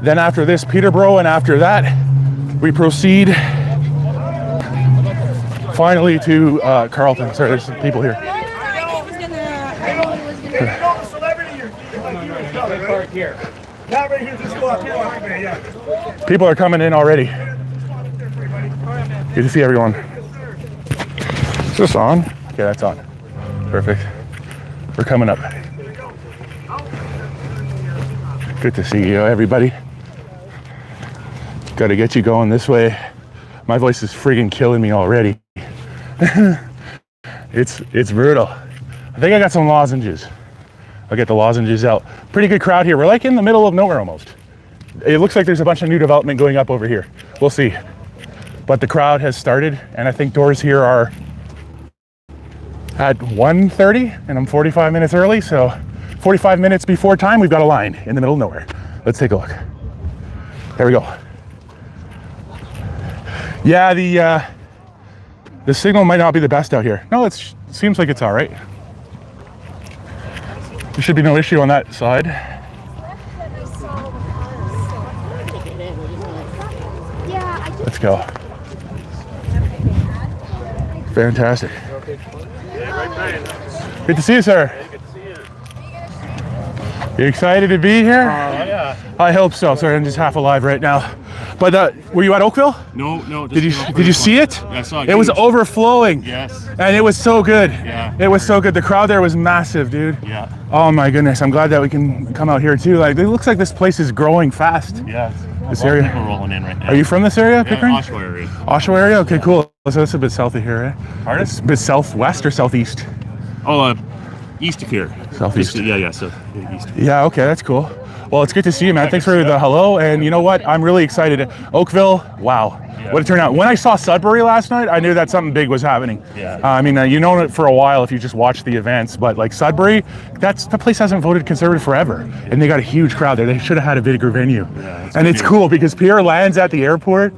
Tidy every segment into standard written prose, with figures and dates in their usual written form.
Then after this, Peterborough, and after that, we proceed finally to Carlton. Sorry, there's some people here. People are coming in already. Good to see everyone. Is this on? Okay, that's on. Perfect. We're coming up. Good to see you, everybody. Got to get you going this way. My voice is friggin' killing me already. It's brutal. I think I got some lozenges. I'll get the lozenges out. Pretty good crowd here. We're like in the middle of nowhere almost. It looks like there's a bunch of new development going up over here. We'll see. But the crowd has started, and I think doors here are at 1:30, and I'm 45 minutes early, so 45 minutes before time, we've got a line in the middle of nowhere. Let's take a look. There we go. Yeah, the signal might not be the best out here. No, it seems like it's all right. There should be no issue on that side. Let's go. Fantastic. Good to see you, sir. You excited to be here? Yeah. I hope so. Sorry, I'm just half alive right now. But were you at Oakville? No. Did you see it? Yeah, I saw it. It was overflowing. Yes. And it was so good. Yeah. It was so good. The crowd there was massive, dude. Yeah. Oh my goodness. I'm glad that we can come out here too. Like, it looks like this place is growing fast. Yeah. This area. People rolling in right now. Are you from this area, Pickering? Yeah, Oshawa area. Oshawa area? Okay, cool. So it's a bit south of here, eh? Pardon? It's a bit southwest or southeast? Oh, east of here. Southeast. Yeah, so east. Yeah, okay, that's cool. Well, it's good to see you, man. Thanks for the hello. And you know what? I'm really excited. Oakville, wow. Yeah. What a turnout. When I saw Sudbury last night, I knew that something big was happening. Yeah. I mean, you know it for a while if you just watch the events, but like Sudbury, that place hasn't voted Conservative forever. And they got a huge crowd there. They should have had a bigger venue. Yeah, and it's cool because Pierre lands at the airport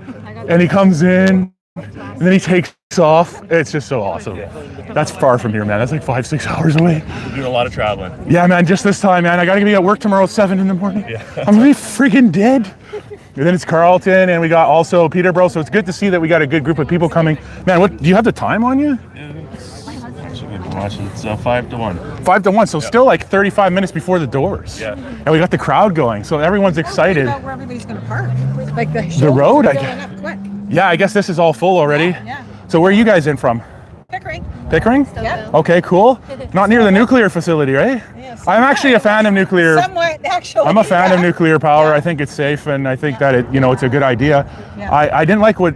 and he comes in and then he takes off. It's just so awesome. That's far from here, man. That's like 5-6 hours away. You're doing a lot of traveling. Yeah, man, just this time, man. I gotta be at work tomorrow at 7 in the morning. Yeah. I'm gonna be freaking dead. And then it's Carlton, and we got also Peterborough, so it's good to see that we got a good group of people coming. Man, what do you have the time on you? It's 5 to 1. 5 to 1, so still like 35 minutes before the doors. Yeah. And we got the crowd going, so everyone's excited. About where everybody's gonna park. Like The road, I going guess. up quick. Yeah, I guess this is all full already. Yeah. So where are you guys in from? Pickering. Pickering? Yeah. Okay, cool. Not near the nuclear facility, right? Yes. I'm actually a fan of nuclear. Somewhat, actually. I'm a fan of yeah. nuclear power. Yeah. I think it's safe, and I think that it's a good idea. Yeah. I didn't like what,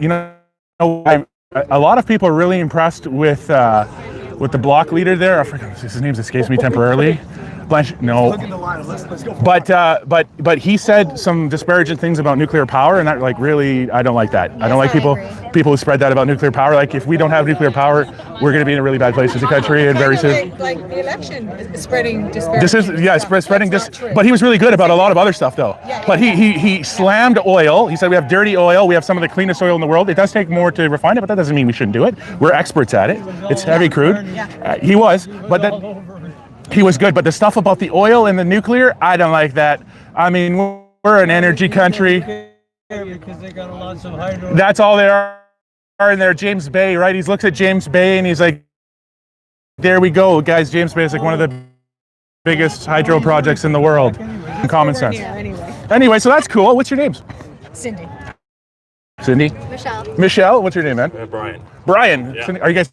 a lot of people are really impressed with the block leader there. I forgot his name escapes me temporarily. No. But he said some disparaging things about nuclear power, and that like really, I don't like that. I don't like people who spread that about nuclear power. Like if we don't have nuclear power, we're going to be in a really bad place as a country, and very soon. Like the election is spreading disparaging. This is spreading That's this, not true. but he was really good about a lot of other stuff though. Yeah, but he slammed oil. He said we have dirty oil. We have some of the cleanest oil in the world. It does take more to refine it, but that doesn't mean we shouldn't do it. We're experts at it. It's heavy crude. He was, but that. He was good, but the stuff about the oil and the nuclear, I don't like that. I mean, we're an energy country. Because they got lots of hydro. That's all they are in there. James Bay, right? He looks at James Bay and he's like, there we go, guys. James Bay is like one of the biggest hydro projects in the world. Common sense. Anyway, so that's cool. What's your names? Cindy. Cindy? Michelle, what's your name, man? Brian. Brian. Yeah. Cindy, are you guys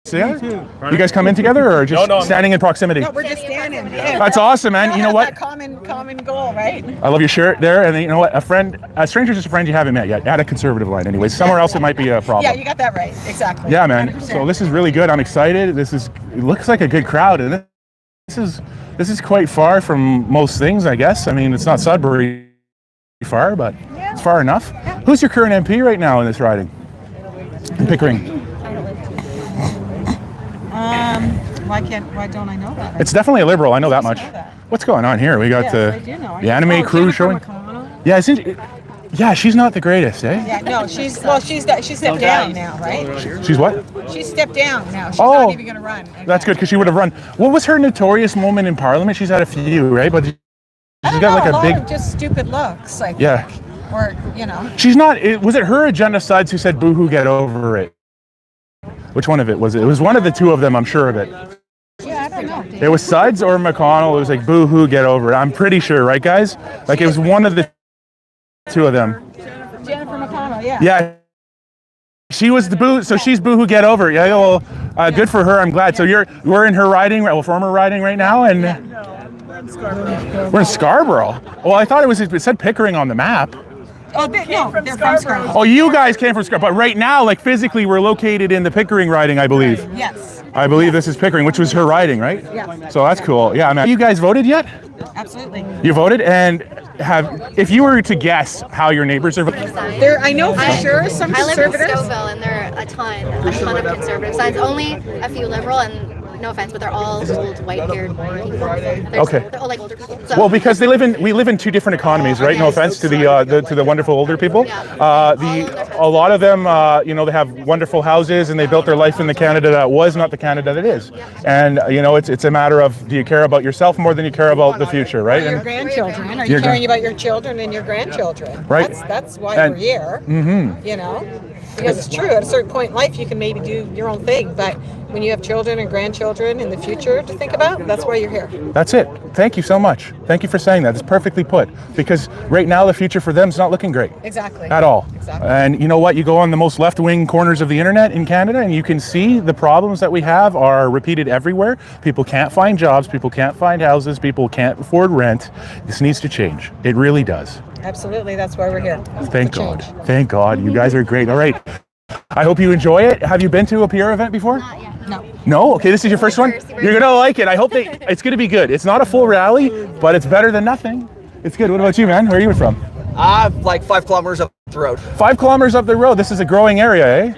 together? You guys come in together or just standing in proximity? No, we're just standing. Yeah. That's awesome, man. You know what? That common goal, right? I love your shirt there, and you know what? A stranger's just a friend you haven't met yet. Add a conservative line, anyways. Somewhere else it might be a problem. Yeah, you got that right. Exactly. Yeah, man. 100%. So this is really good. I'm excited. It looks like a good crowd, and this is quite far from most things, I guess. I mean, it's not Sudbury far, but it's far enough. Yeah. Who's your current MP right now in this riding? In Pickering. Why don't I know that? It's definitely a Liberal. I know that much. know that. What's going on here? We got I do know. the anime crew showing. Yeah, yeah, she's not the greatest, eh? Yeah, no, she stepped down now, right? She's what? She stepped down now. She's Oh. not even going to run. That's good because she would have run. What was her notorious moment in Parliament? She's had a few, right? But did She's got like a lot a big. of just stupid looks, like Yeah. or you know. She's not. Was it her or Jenna Suds who said "Boo-hoo, get over it"? Which one of it was it? It was one of the two of them. I'm sure of it. Yeah, I don't know. It was Suds or McConnell. It was like "Boo-hoo, get over it." I'm pretty sure, right, guys? Like it was one of the two of them. Jennifer McConnell, yeah. Yeah. She was the boo, so she's Boo-hoo, get over it. Yeah, well, good for her. I'm glad. So we're in her riding, well, former riding right now, and we're in Scarborough. Well, I thought it said Pickering on the map. Oh, they're from Scarborough. Oh, you guys came from Scarborough, but right now, like physically, we're located in the Pickering riding, I believe. Yes. I believe this is Pickering, which was her riding, right? Yeah. So that's cool. Yeah, man. You guys voted yet? Absolutely. You voted, and if you were to guess how your neighbors are voting. There, I know for sure some I live in conservatives. Stouffville, and there are a ton of conservative signs. Only a few liberal, and no offense, but they're all old, white-haired people. Okay. They're all like older people. So. Well, because we live in two different economies, right? No offense to the wonderful older people. A lot of them, they have wonderful houses and they built their life in the Canada that was not the Canada that is. And it's a matter of, do you care about yourself more than you care about the future, right? Your And grandchildren. Are you caring about your children and your grandchildren? Right. That's why we're here. Mm-hmm. You know, because it's true. At a certain point in life, you can maybe do your own thing, but when you have children and grandchildren in the future to think about, that's why you're here. That's it. Thank you so much. Thank you for saying that. It's perfectly put. Because right now the future for them is not looking great. Exactly. At all. Exactly. And you know what? You go on the most left-wing corners of the internet in Canada and you can see the problems that we have are repeated everywhere. People can't find jobs. People can't find houses. People can't afford rent. This needs to change. It really does. Absolutely. That's why we're here. Thank God. Thank God. You guys are great. All right. I hope you enjoy it. Have you been to a Pierre event before? Not yet. No. No? Okay, this is your first one? You're going to like it. I hope it's going to be good. It's not a full rally, but it's better than nothing. It's good. What about you, man? Where are you from? Like 5 kilometers up the road. 5 kilometers up the road. This is a growing area, eh?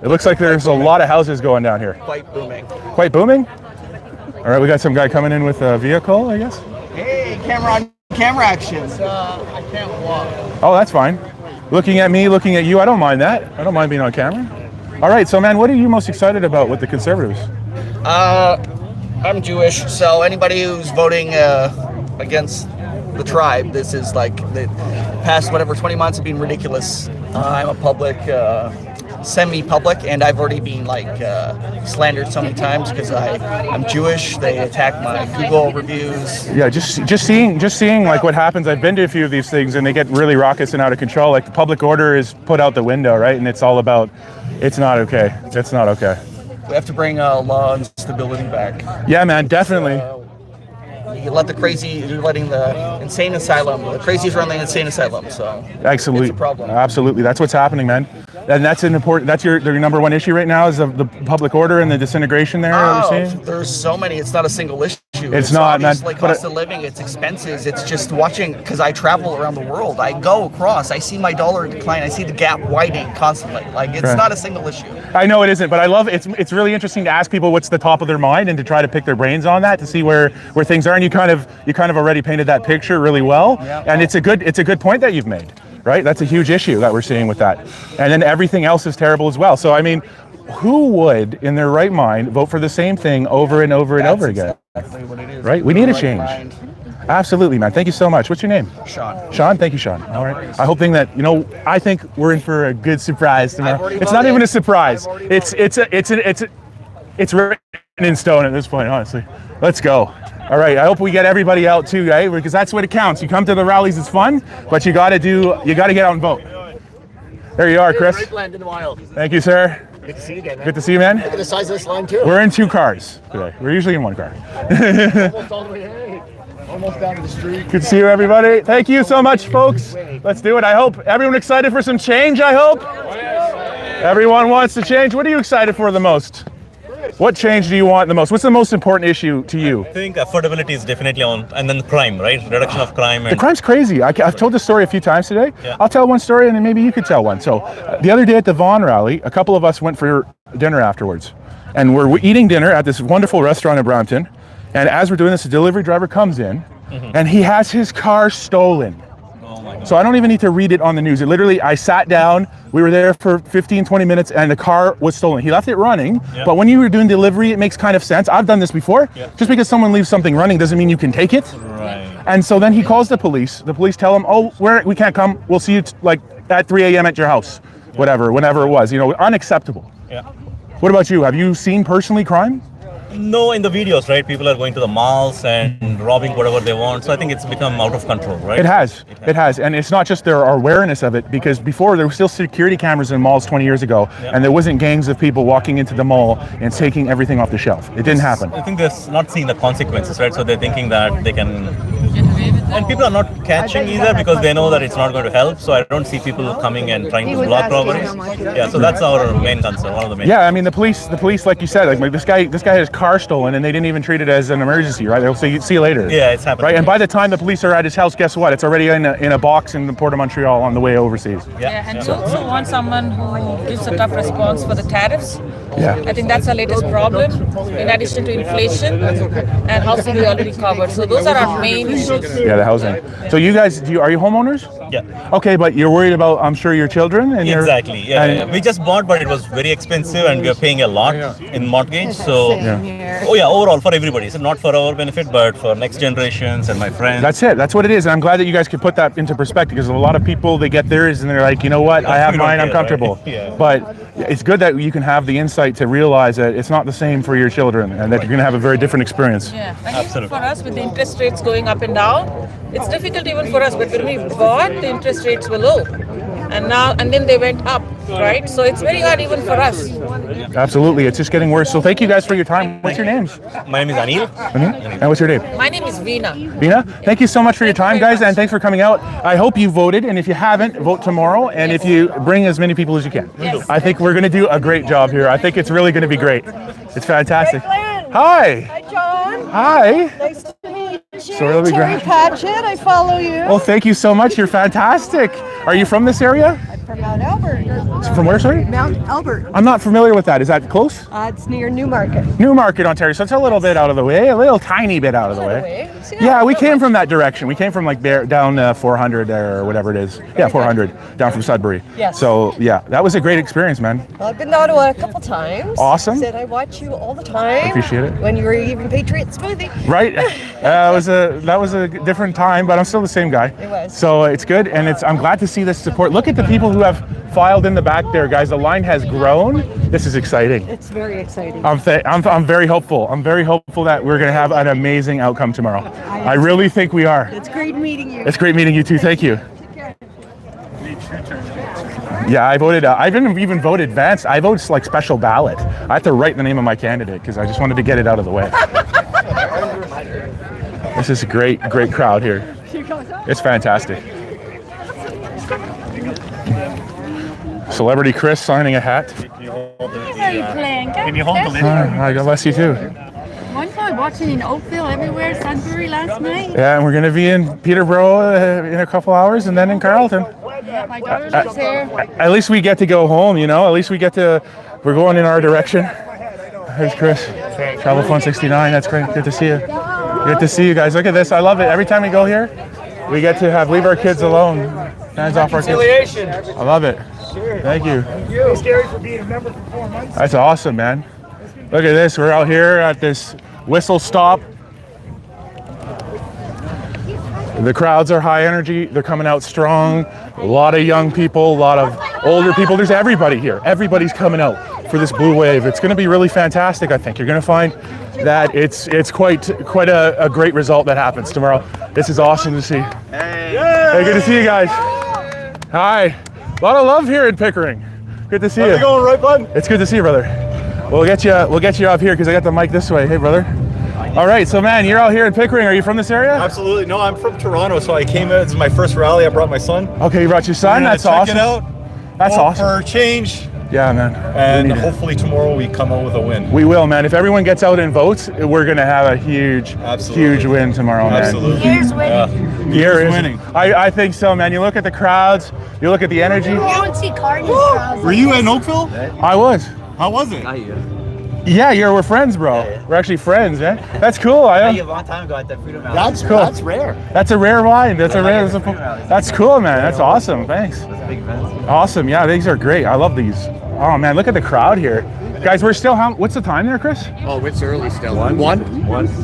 It looks like there's a lot of houses going down here. Quite booming. Quite booming? All right, we got some guy coming in with a vehicle, I guess. Hey, camera action. I can't walk. Oh, that's fine. Looking at me, looking at you, I don't mind that. I don't mind being on camera. All right, so man, what are you most excited about with the Conservatives? I'm Jewish, so anybody who's voting against the tribe, this is like the past 20 months have been ridiculous. I'm a public, semi-public, and I've already been slandered so many times because I'm Jewish. They attack my Google reviews. Yeah, just seeing like what happens. I've been to a few of these things, and they get really raucous and out of control. Like the public order is put out the window, right? And it's all about, it's not okay. It's not okay. We have to bring law and stability back. Yeah, man, definitely. You let you're letting the insane asylum, the crazies run the insane asylum, so Absolutely. it's a problem. Absolutely, that's what's happening, man. And that's your number one issue right now is the public order and the disintegration there that we're seeing? There's so many. It's not a single issue. It's not, man. Like cost of living, it's expenses. It's just watching, because I travel around the world. I go across. I see my dollar decline. I see the gap widening constantly. Like it's Right. not a single issue. I know it isn't, but I love it. It's really interesting to ask people what's the top of their mind and to try to pick their brains on that to see where things are. And you kind of already painted that picture really well. Yeah. And it's a good point that you've made, right? That's a huge issue that we're seeing with that. And then everything else is terrible as well. So I mean, who would in their right mind vote for the same thing over and over and over again? Exactly what it is. Right? We need a Right change. mind. Absolutely, man. Thank you so much. What's your name? Sean. Sean, thank you, Sean. All right. I hoping that I think we're in for a good surprise tomorrow. already It's not voted. even a surprise. I've already It's written in stone at this point, honestly. Let's go. All right. I hope we get everybody out too, right? Because that's what it counts. You come to the rallies, it's fun, but you got to get out and vote. There you are, Chris. Land in the wild. Thank you, sir. Good to see you again, man. Good to see you, man. Look at the size of this line too. We're in 2 cars today. We're usually in 1 car. Almost all the way. Hey, almost down to the street. Good to see you, everybody. Thank you so much, folks. Let's do it. I hope everyone excited for some change, I hope. Everyone wants to change. What are you excited for the most? What change do you want the most? What's the most important issue to you? I think affordability is definitely on, and then crime, right? Reduction of crime. The And crime's crazy. I've told this story a few times today. Yeah. I'll tell one story and then maybe you could tell one. So the other day at the Vaughan rally, a couple of us went for dinner afterwards. And we're eating dinner at this wonderful restaurant in Brampton. And as we're doing this, a delivery driver comes in and he has his car stolen. oh my God. So I don't even need to read it on the news. It literally, I sat down, we were there for 15, 20 minutes and the car was stolen. He left it running, Yeah. but when you were doing delivery, it makes kind of sense. I've done this before. Yeah. Just because someone leaves something running doesn't mean you can take it. Right. And so then he calls the police. The police tell him, "Oh, we can't come. We'll see you like at 3 a.m. at your house, whatever, whenever it was." You know, unacceptable. Yeah. What about you? Have you seen personally crime? No, in the videos, right? People are going to the malls and robbing whatever they want. So I think it's become out of control, right? It has, and it's not just their awareness of it, because before there were still security cameras in malls 20 years ago, and there wasn't gangs of people walking into the mall and taking everything off the shelf. It didn't happen. I think they're not seeing the consequences, right? So they're thinking that they can. And people are not catching either because they know that it's not going to help. So I don't see people coming and trying to block robberies. Yeah, so that's our main concern. One of the main. Yeah, I mean the police, like you said, like this guy had his car stolen, and they didn't even treat it as an emergency, right? They'll say, "See you later." Yeah, it's happening. Right, and by the time the police are at his house, guess what? It's already in a box in the Port of Montreal on the way overseas. Yeah, and we also want someone who gives a tough response for the tariffs. Yeah. I think that's our latest problem, in addition to inflation and housing we already covered. So those are our main issues. Yeah, the housing. So you guys, are you homeowners? Yeah. Okay, but you're worried about, I'm sure, your children and your. Exactly. Yeah. We just bought, but it was very expensive, and we are paying a lot in mortgage. So. Oh yeah, overall for everybody. So not for our benefit, but for next generations and my friends. That's it. That's what it is. And I'm glad that you guys could put that into perspective, because a lot of people, they get theirs and they're like, you know what, I have mine, I'm comfortable. Right? Yeah. But it's good that you can have the insight to realize that it's not the same for your children, and that you're going to have a very different experience. Yeah, and even for us, with the interest rates going up and down, it's difficult even for us. But when we bought, the interest rates were low, and then they went up, right? So it's very hard even for us. Absolutely, it's just getting worse. So thank you guys for your time. What's your names? My name is Anil. And what's your name? My name is Veena. Veena, thank you so much for your time, guys, and thanks for coming out. I hope you voted, and if you haven't, vote tomorrow, and if you bring as many people as you can. Yes. I think we're going to do a great job here. I think it's really going to be great. It's fantastic. Hi. Hi, John. Hi. Nice to meet you. Sorry, let me Terry grab- Patchett, I follow you. Well, thank you so much. You're fantastic. Are you from this area? I'm from Mount Albert. From where, sorry? Mount Albert. I'm not familiar with that. Is that close? It's near Newmarket. Newmarket, Ontario. So it's a little bit out of the way, a little tiny bit out of the way. Yeah, we came from that direction. We came from like down 400 there, or whatever it is. Yeah, 400 down from Sudbury. Yes. So yeah, that was a great experience, man. Well, I've been to Ottawa a couple times. Awesome. Said I watch you all the time. Appreciate it. When you were even Patriot Smoothie. Right. That was a different time, but I'm still the same guy. It was. So it's good, and I'm glad to see this support. Look at the people who have filed in the back there, guys. The line has grown. This is exciting. It's very exciting. I'm very hopeful. I'm very hopeful that we're going to have an amazing outcome tomorrow. I really think we are. It's great meeting you. It's great meeting you too. Thank you. Yeah, I voted. I didn't even vote advanced. I voted like special ballot. I had to write the name of my candidate because I just wanted to get it out of the way. This is a great crowd here. It's fantastic. Celebrity Chris signing a hat. Can you hold the lid? Hi, God bless you too. One time watching in Oakville everywhere, Sudbury last night. Yeah, and we're going to be in Peterborough in a couple hours, and then in Carleton. Yeah, my daughter lives there. At least we get to go home, you know. At least we're going in our direction. There's Chris. Travel 169. That's great. Good to see you. Good to see you guys. Look at this. I love it. Every time we go here, we get to leave our kids alone. Hands off our kids. I love it. Thank you. Thanks, Gary, for being a member for 4 months. That's awesome, man. Look at this. We're out here at this whistle stop. The crowds are high energy. They're coming out strong. A lot of young people, a lot of older people. There's everybody here. Everybody's coming out for this blue wave. It's going to be really fantastic, I think. You're going to find that it's quite a great result that happens tomorrow. This is awesome to see. Hey, good to see you guys. Hi. A lot of love here in Pickering. Good to see you. How's it going, right, bud? It's good to see you, brother. We'll get you up here because I got the mic this way. Hey, brother. All right, so man, you're out here in Pickering. Are you from this area? Absolutely. No, I'm from Toronto, so I came out. It's my first rally. I brought my son. Okay, you brought your son? That's awesome. Check it out. That's Hope awesome. for change. Yeah, man. And hopefully tomorrow we come out with a win. We will, man. If everyone gets out and votes, we're going to have a huge win tomorrow, man. Absolutely. Pierre's winning. Pierre is winning. I think so, man. You look at the crowds, you look at the energy. You don't see Cardinals crowds. Were you in Oakville? I was. How was it? Yeah, we're friends, bro. We're actually friends, man. That's cool. A long time ago at the Freedom Rally. That's cool. That's rare. That's a rare wine. That's cool, man. That's awesome. Thanks. Big fans. Awesome. Yeah, these are great. I love these. Oh man, look at the crowd here. Guys, we're still, what's the time there, Chris? Oh, it's early still. One?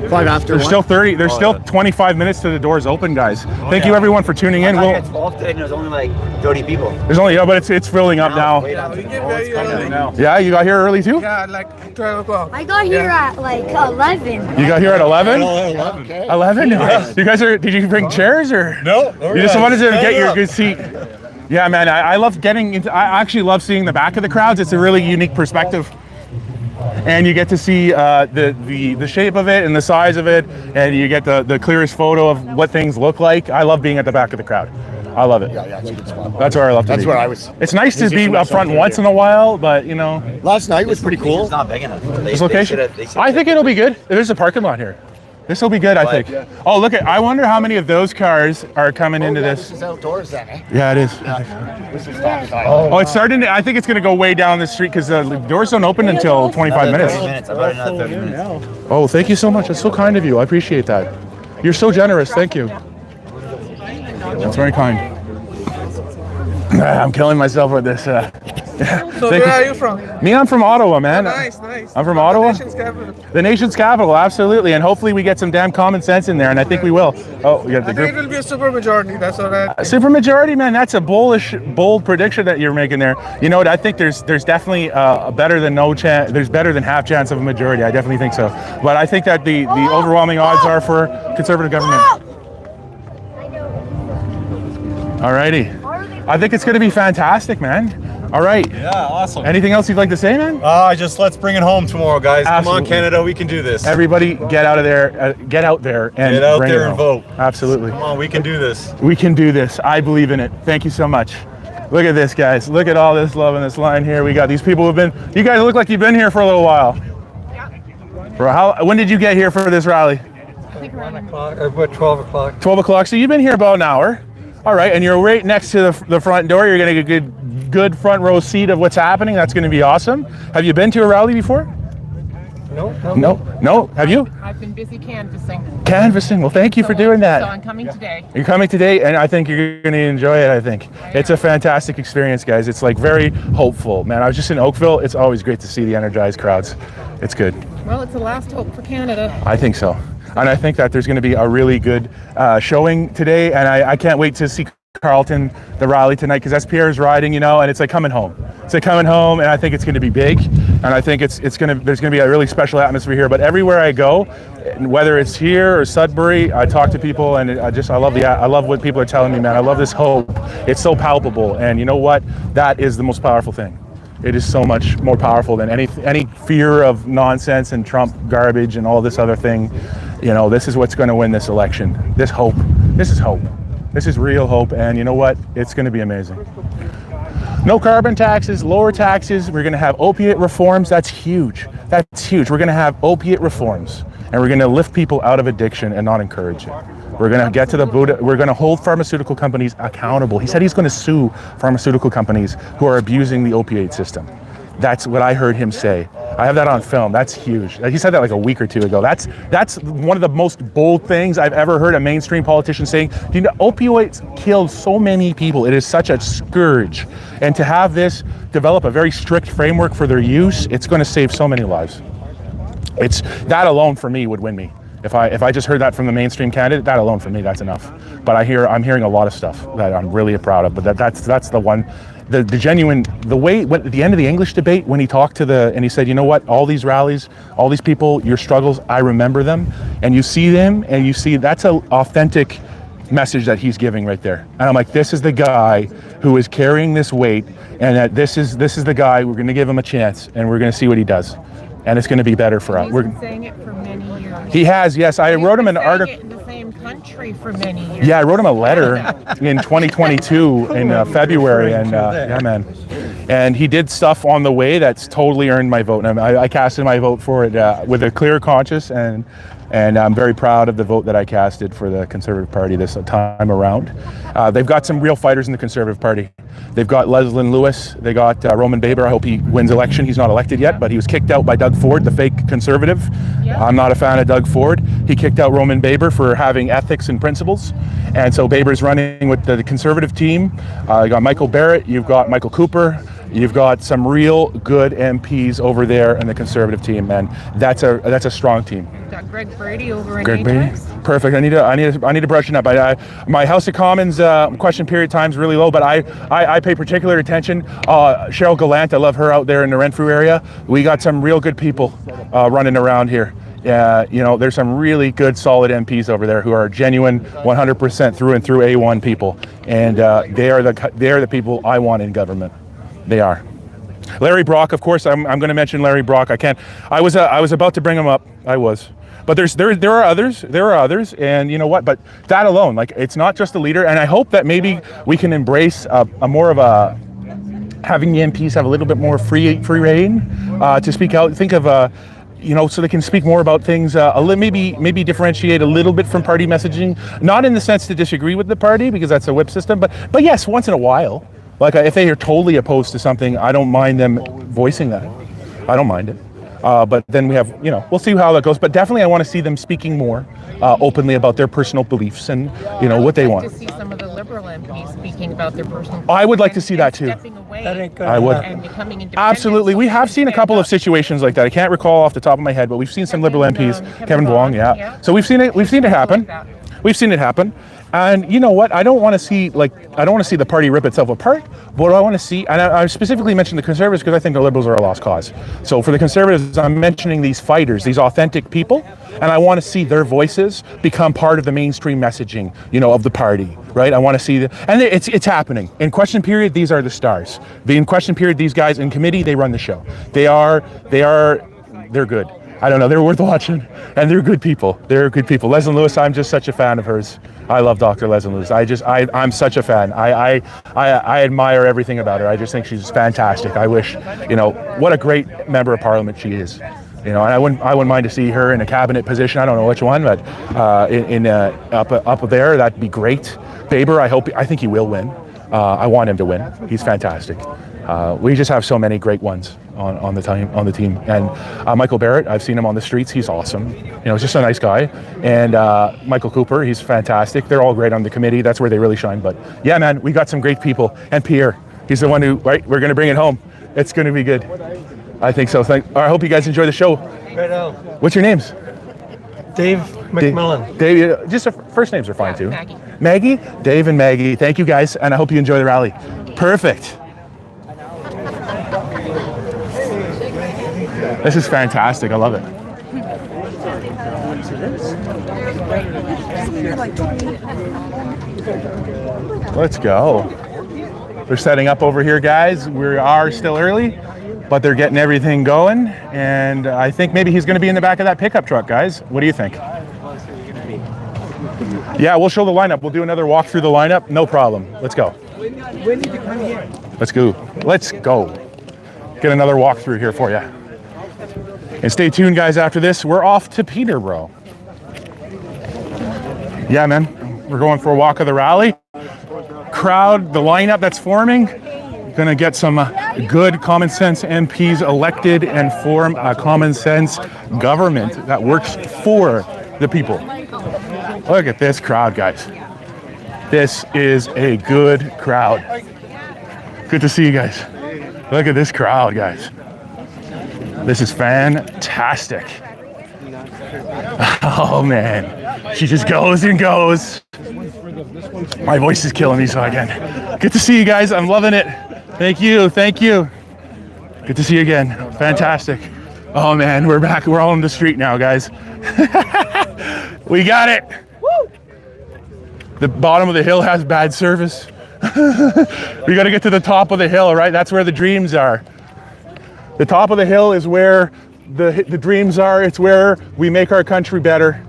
5 after There's 1. still 30, there's still 25 minutes to the doors open, guys. Thank you everyone for tuning in. I got 12 today and there's only like 30 people. There's only, but it's filling up now. Yeah, you got here early too? Yeah, like 12 o'clock. I got here at like 11. You got here at 11? 11? Yeah. You guys did you bring chairs or? No. You just wanted to get your good seat. Yeah, man, I love getting into, I actually love seeing the back of the crowds. It's a really unique perspective. And you get to see the shape of it and the size of it, and you get the clearest photo of what things look like. I love being at the back of the crowd. I love it. Yeah, it's a good spot. That's where I love to be. That's where I was. It's nice to be up front once in a while, but you know. Last night was pretty cool. It's not big enough. This location? I think it'll be good. There's a parking lot here. This will be good, I think. Oh, look I wonder how many of those cars are coming into this. This is outdoors then, eh? Yeah, it is. This is top side. Oh, it's starting to, I think it's going to go way down the street because the doors don't open until 25 minutes. 30 minutes. About another 30 minutes. Oh, thank you so much. That's so kind of you. I appreciate that. You're so generous. Thank you. That's very kind. I'm killing myself with this. So where are you from? Me, I'm from Ottawa, man. Nice. I'm from Ottawa. The nation's capital. The nation's capital, absolutely. And hopefully we get some damn common sense in there, and I think we will. Oh, we got the I think it group. will be a super majority. That's what I think. Super majority, man. That's a bold prediction that you're making there. You know what? I think there's definitely a better than no chance. There's better than half chance of a majority. I definitely think so. But I think that the overwhelming odds are for Conservative government. Alrighty. I think it's going to be fantastic, man. All right. Yeah, awesome. Anything else you'd like to say, man? Just let's bring it home tomorrow, guys. Absolutely. Come on, Canada, we can do this. Everybody, get out there and Get out bring there it and home. vote. Absolutely. Come on, we can do this. We can do this. I believe in it. Thank you so much. Look at this, guys. Look at all this love in this line here. We got these people who've been. You guys look like you've been here for a little while. Yeah. When did you get here for this rally? I think 1 o'clock, or about 12 o'clock. 12 o'clock. So you've been here about an hour. All right, and you're right next to the front door. You're going to get a good front row seat of what's happening. That's going to be awesome. Have you been to a rally before? No. Have you? I've been busy canvassing. Canvassing. Well, thank you for doing that. So I'm coming today. You're coming today, and I think you're going to enjoy it. I think it's a fantastic experience, guys. It's like very hopeful, man. I was just in Oakville. It's always great to see the energized crowds. It's good. Well, it's the last hope for Canada. I think so. And I think that there's going to be a really good showing today. And I can't wait to see Carleton, the rally tonight, because that's Pierre's riding, you know, and it's like coming home. It's like coming home, and I think it's going to be big. And I think there's going to be a really special atmosphere here. But everywhere I go, whether it's here or Sudbury, I talk to people, and I love what people are telling me, man. I love this hope. It's so palpable. And you know what? That is the most powerful thing. It is so much more powerful than any fear of nonsense and Trump garbage and all this other thing. You know, this is what's going to win this election. This hope. This is hope. This is real hope. And you know what? It's going to be amazing. No carbon taxes, lower taxes. We're going to have opiate reforms. That's huge. That's huge. We're going to have opiate reforms, and we're going to lift people out of addiction and not encourage it. We're going to get to the Buddha. We're going to hold pharmaceutical companies accountable. He said he's going to sue pharmaceutical companies who are abusing the opiate system. That's what I heard him say. I have that on film. That's huge. He said that like a week or two ago. That's one of the most bold things I've ever heard a mainstream politician saying. You know, opioids kill so many people. It is such a scourge. And to have this develop a very strict framework for their use, it's going to save so many lives. It's that alone for me would win me. If I just heard that from the mainstream candidate, that alone for me, that's enough. But I'm hearing a lot of stuff that I'm really proud of. But that's the one. The genuine, the way at the end of the English debate when he talked and he said, you know what, all these rallies, all these people, your struggles, I remember them, and you see them, and you see that's an authentic message that he's giving right there. And I'm like, this is the guy who is carrying this weight, and that this is the guy. We're going to give him a chance, and we're going to see what he does, and it's going to be better for us. He's been saying it for many years. He has, yes. I wrote him an article. In the same country for many years. Yeah, I wrote him a letter in 2022 in February, and yeah, man. And he did stuff on the way that's totally earned my vote. And I casted my vote for it with a clear conscience, and I'm very proud of the vote that I casted for the Conservative Party this time around. They've got some real fighters in the Conservative Party. They've got Leslyn Lewis. They got Roman Baber. I hope he wins election. He's not elected yet, but he was kicked out by Doug Ford, the fake Conservative. Yep. I'm not a fan of Doug Ford. He kicked out Roman Baber for having ethics and principles. And so Baber's running with the Conservative team. You got Michael Barrett. You've got Michael Cooper. You've got some real good MPs over there in the Conservative team, and that's a strong team. We've got Greg Brady over in Greg Brady, Ajax. perfect. I need to brush it up. My House of Commons question period time's really low, but I pay particular attention. Cheryl Gallant, I love her out there in the Renfrew area. We got some real good people running around here. There's some really good, solid MPs over there who are genuine, 100% through and through A1 people, and they are the people I want in government. They are. Larry Brock, of course. I'm going to mention Larry Brock. I can't. I was about to bring him up. I was, but there are others. There are others, and you know what? But that alone, like, it's not just a leader. And I hope that maybe we can embrace a more of a having the MPs have a little bit more free reign to speak out. Think of so they can speak more about things, maybe differentiate a little bit from party messaging, not in the sense to disagree with the party, because that's a whip system, but yes, once in a while, like if they are totally opposed to something, I don't mind them voicing that. I don't mind it. But then we have, we'll see how that goes, but definitely I want to see them speaking more openly about their personal beliefs and, what they want. To see some of the Liberal MPs speaking about their personal. I would like to see that too. Stepping away I would. and becoming independent. Absolutely. We have seen a couple of situations like that. I can't recall off the top of my head, but we've seen some Liberal MPs, Kevin Wong, yeah. So we've seen it happen. We've seen it happen. And you know what? I don't want to see the party rip itself apart. What I want to see, and I specifically mentioned the Conservatives because I think the Liberals are a lost cause. So for the Conservatives, I'm mentioning these fighters, these authentic people, and I want to see their voices become part of the mainstream messaging, of the party, right? I want to see and it's happening. In question period, these are the stars. In question period, these guys in committee, they run the show. They're good. I don't know, they're worth watching, and they're good people. They're good people. Leslyn Lewis, I'm just such a fan of hers. I love Dr. Leslyn Lewis. I'm such a fan. I admire everything about her. I just think she's fantastic. I wish, what a great member of Parliament she is. And I wouldn't mind to see her in a cabinet position. I don't know which one, but up there, that'd be great. Faber, I think he will win. I want him to win. He's fantastic. We just have so many great ones on the team. And Michael Barrett, I've seen him on the streets. He's awesome. He's just a nice guy. And Michael Cooper, he's fantastic. They're all great on the committee. That's where they really shine. But yeah, man, we got some great people. And Pierre, he's the one who, right, we're going to bring it home. It's going to be good. I think so. I hope you guys enjoy the show. Right now. What's your names? Dave McMillan. Dave, just first names are fine too. Maggie? Dave and Maggie. Thank you guys. And I hope you enjoy the rally. Perfect. This is fantastic. I love it. Let's go. They're setting up over here, guys. We are still early, but they're getting everything going. And I think maybe he's going to be in the back of that pickup truck, guys. What do you think? Yeah, we'll show the lineup. We'll do another walk through the lineup. No problem. Let's go. Let's go. Let's go. Get another walk through here for you. And stay tuned, guys, after this. We're off to Peterborough. Yeah, man. We're going for a walk of the rally. Crowd, the lineup that's forming. Going to get some good common sense MPs elected and form a common sense government that works for the people. Look at this crowd, guys. This is a good crowd. Good to see you guys. Look at this crowd, guys. This is fantastic. Oh man, she just goes and goes. My voice is killing me, so again. Good to see you guys. I'm loving it. Thank you. Thank you. Good to see you again. Fantastic. Oh man, we're back. We're all on the street now, guys. We got it. Woo! The bottom of the hill has bad service. We got to get to the top of the hill, right? That's where the dreams are. The top of the hill is where the dreams are. It's where we make our country better.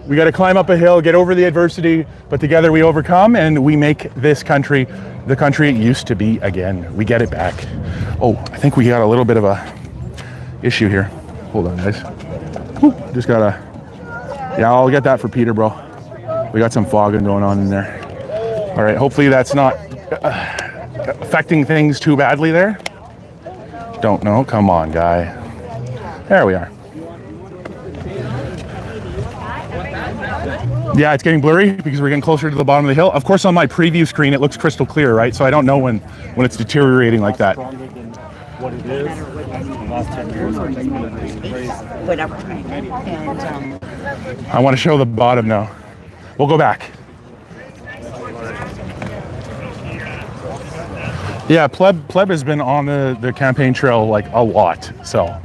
We got to climb up a hill, get over the adversity, but together we overcome and we make this country the country it used to be again. We get it back. Oh, I think we got a little bit of a issue here. Hold on, guys. Whew, just gotta, yeah, I'll get that for Peterborough. We got some fogging going on in there. All right, hopefully that's not affecting things too badly there. Don't know, come on, guy. There we are. Yeah, it's getting blurry because we're getting closer to the bottom of the hill. Of course, on my preview screen, it looks crystal clear, right? So I don't know when it's deteriorating like that. What it is. The last 10 years, Whatever. And I want to show the bottom now. We'll go back. Yeah, Pleb has been on the campaign trail like a lot, so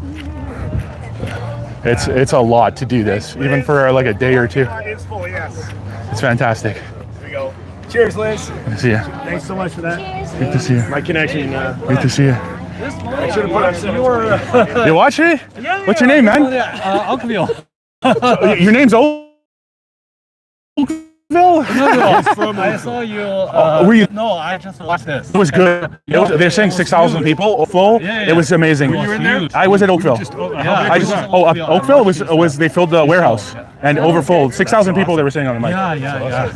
it's a lot to do this, even for like a day or two. It's full, yes. It's fantastic. Here we go. Cheers, Liz. Good to see you. Thanks so much for that. Good to see you. My connection. Good to see you. I should have put up some your. You watch it? Yeah. What's your name, man? Oakville. Your name's Oakville? I saw you. Were you? No, I just watched this. It was good. They're saying 6,000 people full. Yeah. It was amazing. Were you in there? I was at Oakville. Yeah. Oakville was they filled the warehouse and overfull. 6,000 people they were saying on the mic.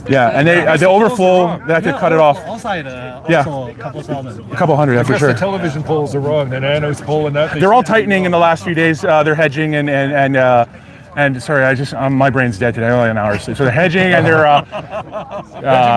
Yeah, and they overfull. They had to cut it off. Outside, Yeah. also a couple thousand. A couple hundred, yeah, for sure. The television polls are wrong. The Nano's polling that. They're all tightening in the last few days. They're hedging and sorry, my brain's dead today. I only had an hour sleep. So they're hedging and they're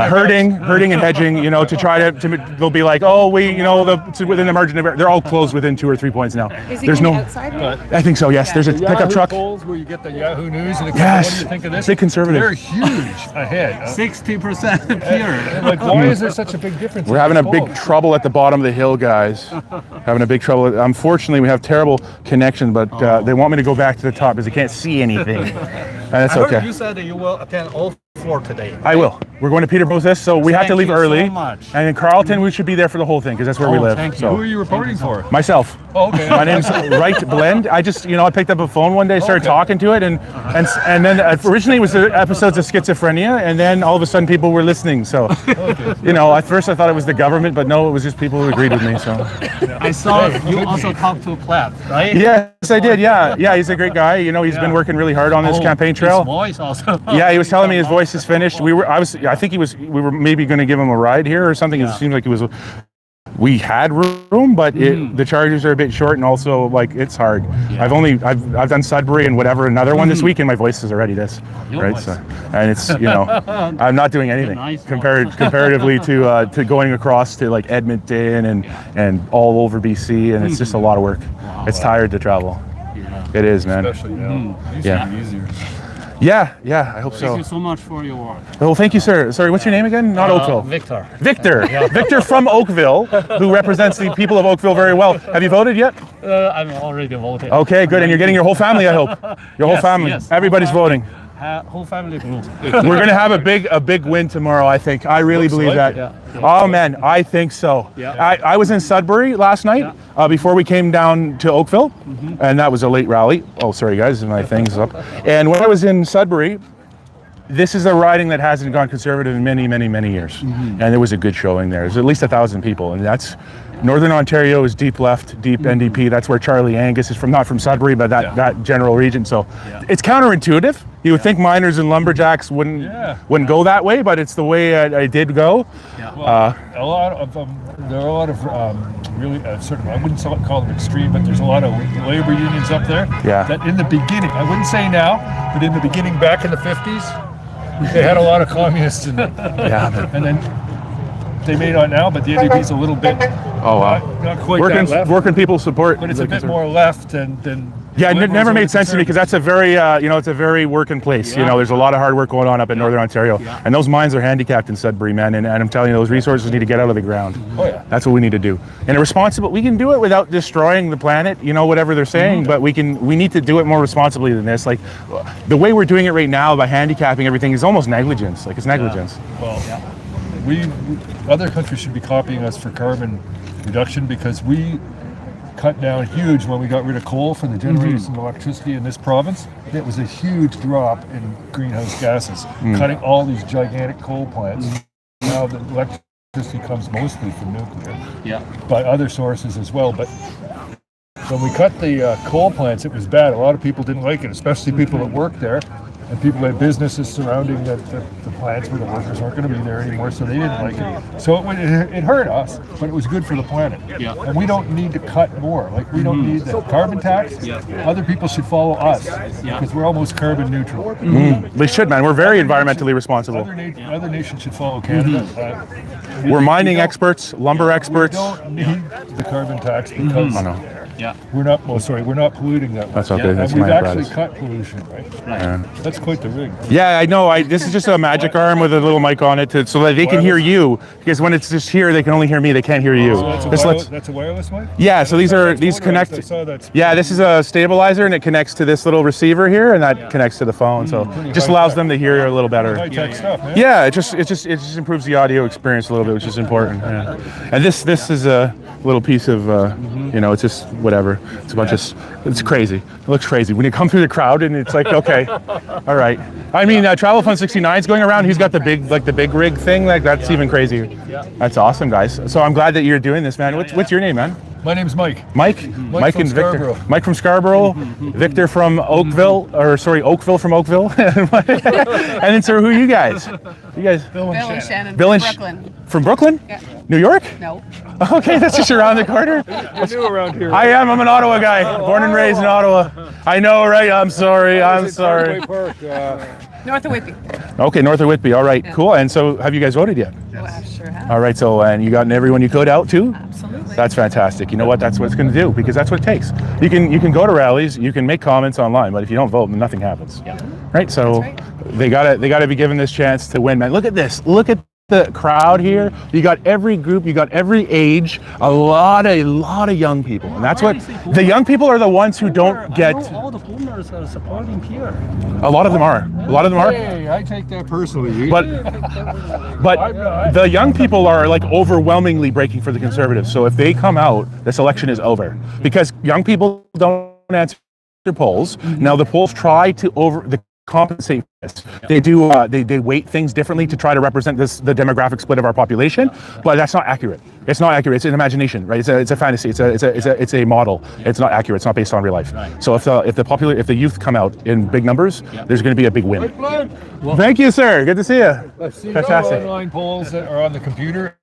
herding and hedging. You know, to try to they'll be like, oh, it's within the margin of error. They're all closed within 2 or 3 points now. Is he There's going no. outside? I think so. Yes. There's a pickup truck. Polls where you get the Yahoo News and Yes. what do you think of this? Big conservative. They're huge ahead. 60% Pierre. Like, why is there such a big difference? We're having a big trouble at the bottom of the hill, guys. Having a big trouble. Unfortunately, we have terrible connection, but they want me to go back to the top because they can't see anything. And that's I heard okay. you said that you will attend all 4 today. I will. We're going to Peterborough this, so we have to leave Thank you early. so much. And in Carlton, we should be there for the whole thing because that's where we live. Thank you. So. Who are you reporting for? Myself. Oh, okay. My name's Right Blend. I just, I picked up a phone one day, started talking to it, and then originally it was the episodes of schizophrenia, and then all of a sudden people were listening. So, at first I thought it was the government, but no, it was just people who agreed with me. So. I saw you also talked to Platt, right? Yes, I did. Yeah, he's a great guy. He's been working really hard on this campaigh trail. His voice also. Yeah, he was telling me his voice is finished. We were maybe going to give him a ride here or something. It seemed like we had room, but the charges are a bit short, and also it's hard. Yeah. I've done Sudbury and another one this week, and my voice is already this, right? So, and it's I'm not doing anything comparatively to going across to like Edmonton and all over BC, and it's just a lot of work. Wow, it's tired to travel. Yeah. It is, man. Especially now. Used to be easier. Yeah, I hope so. Thank you so much for your work. Oh, thank you, sir. Sorry, what's your name again? Not Oakville. Victor. Victor. Victor from Oakville, who represents the people of Oakville very well. Have you voted yet? I'm already voted. Okay, good. And you're getting your whole family, I hope. Your whole family. Yes. Everybody's voting. Whole family group. We're going to have a big win tomorrow, I think. I really believe that. Yeah. Oh, man, I think so. Yeah. I was in Sudbury last night before we came down to Oakville, and that was a late rally. Oh, sorry, guys, my thing's up. And when I was in Sudbury, this is a riding that hasn't gone conservative in many, many, many years. And there was a good showing there. There's at least 1,000 people, and that's Northern Ontario is deep left, deep NDP. That's where Charlie Angus is from, not from Sudbury, but that general region. So it's counterintuitive. You would think miners and lumberjacks wouldn't go that way, but it's the way I did go. Yeah. Well, a lot of there are a lot of really sort of, I wouldn't call them extreme, but there's a lot of labor unions up there. Yeah. That in the beginning, I wouldn't say now, but in the beginning, back in the 50s, they had a lot of communists in it. And then they may not now, but the NDP's a little bit. Oh wow. Not quite that left. Working people support. But it's a bit more left than. Yeah, it never made sense to me because that's a very, it's a very working place. There's a lot of hard work going on up in Northern Ontario, and those mines are handicapped in Sudbury, man. And I'm telling you, those resources need to get out of the ground. Oh yeah. That's what we need to do. And we can do it without destroying the planet. Whatever they're saying, but we need to do it more responsibly than this. Like the way we're doing it right now by handicapping everything is almost negligence. Like it's negligence. Well, we other countries should be copying us for carbon reduction because we cut down huge when we got rid of coal for the generation of electricity in this province. It was a huge drop in greenhouse gases, cutting all these gigantic coal plants. Now the electricity comes mostly from nuclear, by other sources as well. But when we cut the coal plants, it was bad. A lot of people didn't like it, especially people that worked there. and people had businesses surrounding the plants where the workers aren't going to be there anymore, so they didn't like it. So it hurt us, but it was good for the planet. Yeah. And we don't need to cut more. Like, we don't need the carbon tax. Yeah. Other people should follow us because we're almost carbon neutral. We should, man. We're very environmentally responsible. Other nations should follow Canada. We're mining experts, lumber experts. We don't need the carbon tax because Yeah. we're not polluting that much. That's okay. And That's we've my actually apparatus. cut pollution, right? Yeah. That's quite the rig. Yeah, I know. This is just a magic arm with a little mic on it so that they can hear you. Because when it's just here, they can only hear me. They can't hear you. So that's a wireless mic? Yeah, so these connect. I saw that. Yeah, this is a stabilizer, and it connects to this little receiver here, and that connects to the phone. So it just allows them to hear you a little better. High-tech stuff, man. Yeah, it just improves the audio experience a little bit, which is important. Yeah. And this is a little piece of it's just whatever. It's crazy. It looks crazy when you come through the crowd, and it's like, okay, all right. I mean, Travel Fund 69 is going around. He's got the big rig thing. Like, that's even crazier. That's awesome, guys. So I'm glad that you're doing this, man. What's your name, man? My name's Mike. Mike from and Victor. Scarborough. Mike from Scarborough. Victor from Oakville, Oakville from Oakville. And then, so who are you guys? Bill and Shannon. Bill and Brooklyn. From Brooklyn? Yeah. New York? No. Okay, that's just around the corner. You're new around here. I am. I'm an Ottawa guy, born and raised in Ottawa. I know, right? I'm sorry. Park, North of Whitby. Okay, north of Whitby. All right, cool. And so, have you guys voted yet? Oh, I sure have. All right. So, and you gotten everyone you could out too? Absolutely. That's fantastic. You know what? That's what it's going to do, because that's what it takes. You can go to rallies, you can make comments online, but if you don't vote, nothing happens. Yeah. Right. So they gotta be given this chance to win, man. Look at this. Look at the crowd here. You got every group, you got every age, a lot of young people, and that's what the young people are, the ones who don't get. All the boomers are supporting Pierre. A lot of them are. Hey, I take that personally. But the young people are like overwhelmingly breaking for the Conservatives. So if they come out, this election is over, because young people don't answer polls. Now the polls try to compensate for this. They do. They weight things differently to try to represent the demographic split of our population, but that's not accurate. It's not accurate. It's an imagination, right? It's a fantasy. It's a model. It's not accurate. It's not based on real life. So if the youth come out in big numbers, there's going to be a big win. Thank you, sir. Good to see you. Fantastic. Online polls that are on the computer,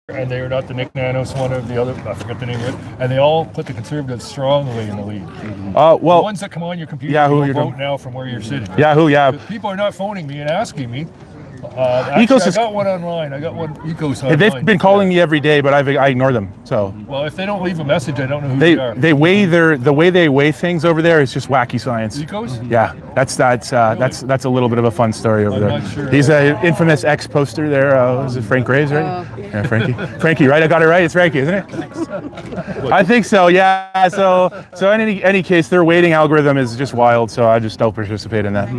and they are not the Nick Nanos one or the other, I forget the name of it, and they all put the Conservatives strongly in the lead. Well, the ones that come on your computer, Yahoo, you vote now from where you're sitting. Yahoo, yeah. But people are not phoning me and asking me. Actually, I got one online. I got one Ecos online. They've been calling me every day, but I ignore them. So. Well, if they don't leave a message, I don't know who they are. They weigh the way they weigh things over there is just wacky science. Ecos? Yeah, that's a little bit of a fun story over there. Not sure. He's an infamous ex-poster there. Was it Frank Graves, right? Yeah, Frankie. Frankie, right? I got it right. It's Frankie, isn't it? I think so. Yeah. So in any case, their weighting algorithm is just wild. So I just don't participate in that.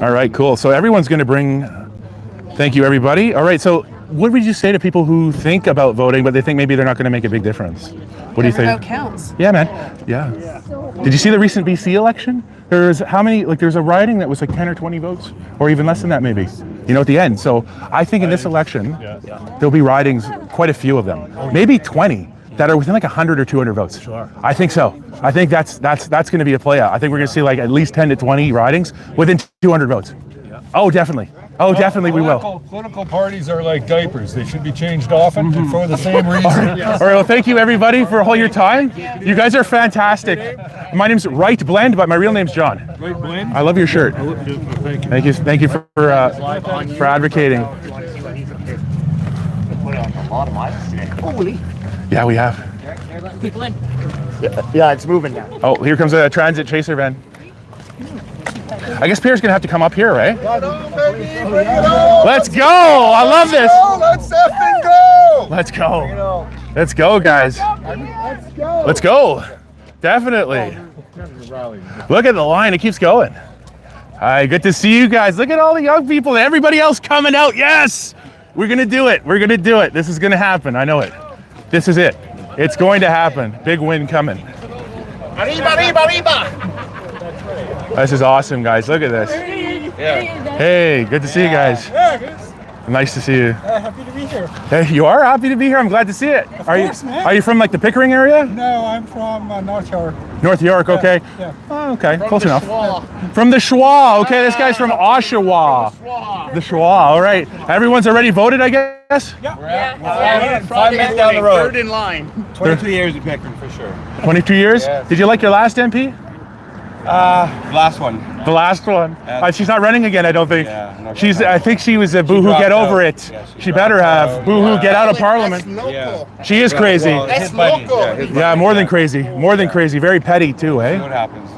All right, cool. So everyone's going to bring. Thank you, everybody. All right. So what would you say to people who think about voting, but they think maybe they're not going to make a big difference? What do you think? Every vote counts. Yeah, man. Yeah. Did you see the recent BC election? There's there's a riding that was like 10 or 20 votes, or even less than that maybe, at the end. So I think in this election, there'll be ridings, quite a few of them, maybe 20 that are within like 100 or 200 votes. Sure. I think so. I think that's going to be a play out. I think we're going to see like at least 10 to 20 ridings within 200 votes. Yeah. Oh, definitely. Oh, definitely we will. Political parties are like diapers. They should be changed often and for the same reason. All right, well, thank you everybody for all your time. You guys are fantastic. My name's Right Blend, but my real name's John. Right Blend? I love your shirt. Thank you for advocating. Holy. Yeah, we have. Yeah, it's moving now. Oh, here comes a transit chaser van. I guess Pierre's gonna have to come up here, right? Let's go! I love this. Let's effing go! Let's go. Let's go, guys. Let's go. Definitely. Look at the line. It keeps going. Hi, good to see you guys. Look at all the young people and everybody else coming out. Yes! We're gonna do it. We're gonna do it. This is gonna happen. I know it. This is it. It's going to happen. Big win coming. Arriba, arriba, arriba! This is awesome, guys. Look at this. Yeah. Hey, good to see you guys. Nice to see you. Happy to meet here. Hey, you are happy to be here? I'm glad to see it. Are you from like the Pickering area? No, I'm from North York. North York, okay. Yeah. Oh, okay, close enough. From the Schwa. Okay, this guy's from Oshawa. The Schwa, all right. Everyone's already voted, I guess? Yeah. 5 minutes down the road. Third in line. 22 years at Pickering for sure. 22 years? Yes. Did you like your last MP? Last one. The last one. She's not running again, I don't think. Yeah, no, I think she was a boo-hoo, get over it. She better have. Boo-hoo, get out of Parliament. Yeah. She is crazy. Well, his buddies, his Yeah, buddies, more than crazy. More than crazy. Very petty too, See eh? what happens.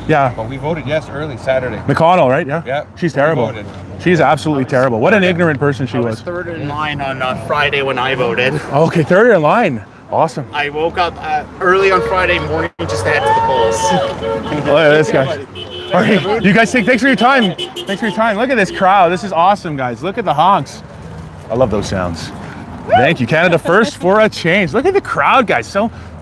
Yeah. But we voted yes early Saturday. McConnell, right? Yeah. Yeah. She's we terrible. voted. She's absolutely terrible. What an ignorant person she I was was. third in line on Friday when I voted. Okay, third in line. Awesome. I woke up early on Friday morning just to head to the polls. Look at this guy. All right, you guys thanks for your time. Thanks for your time. Look at this crowd. This is awesome, guys. Look at the honks. I love those sounds. Thank you. Canada first for a change. Look at the crowd, guys.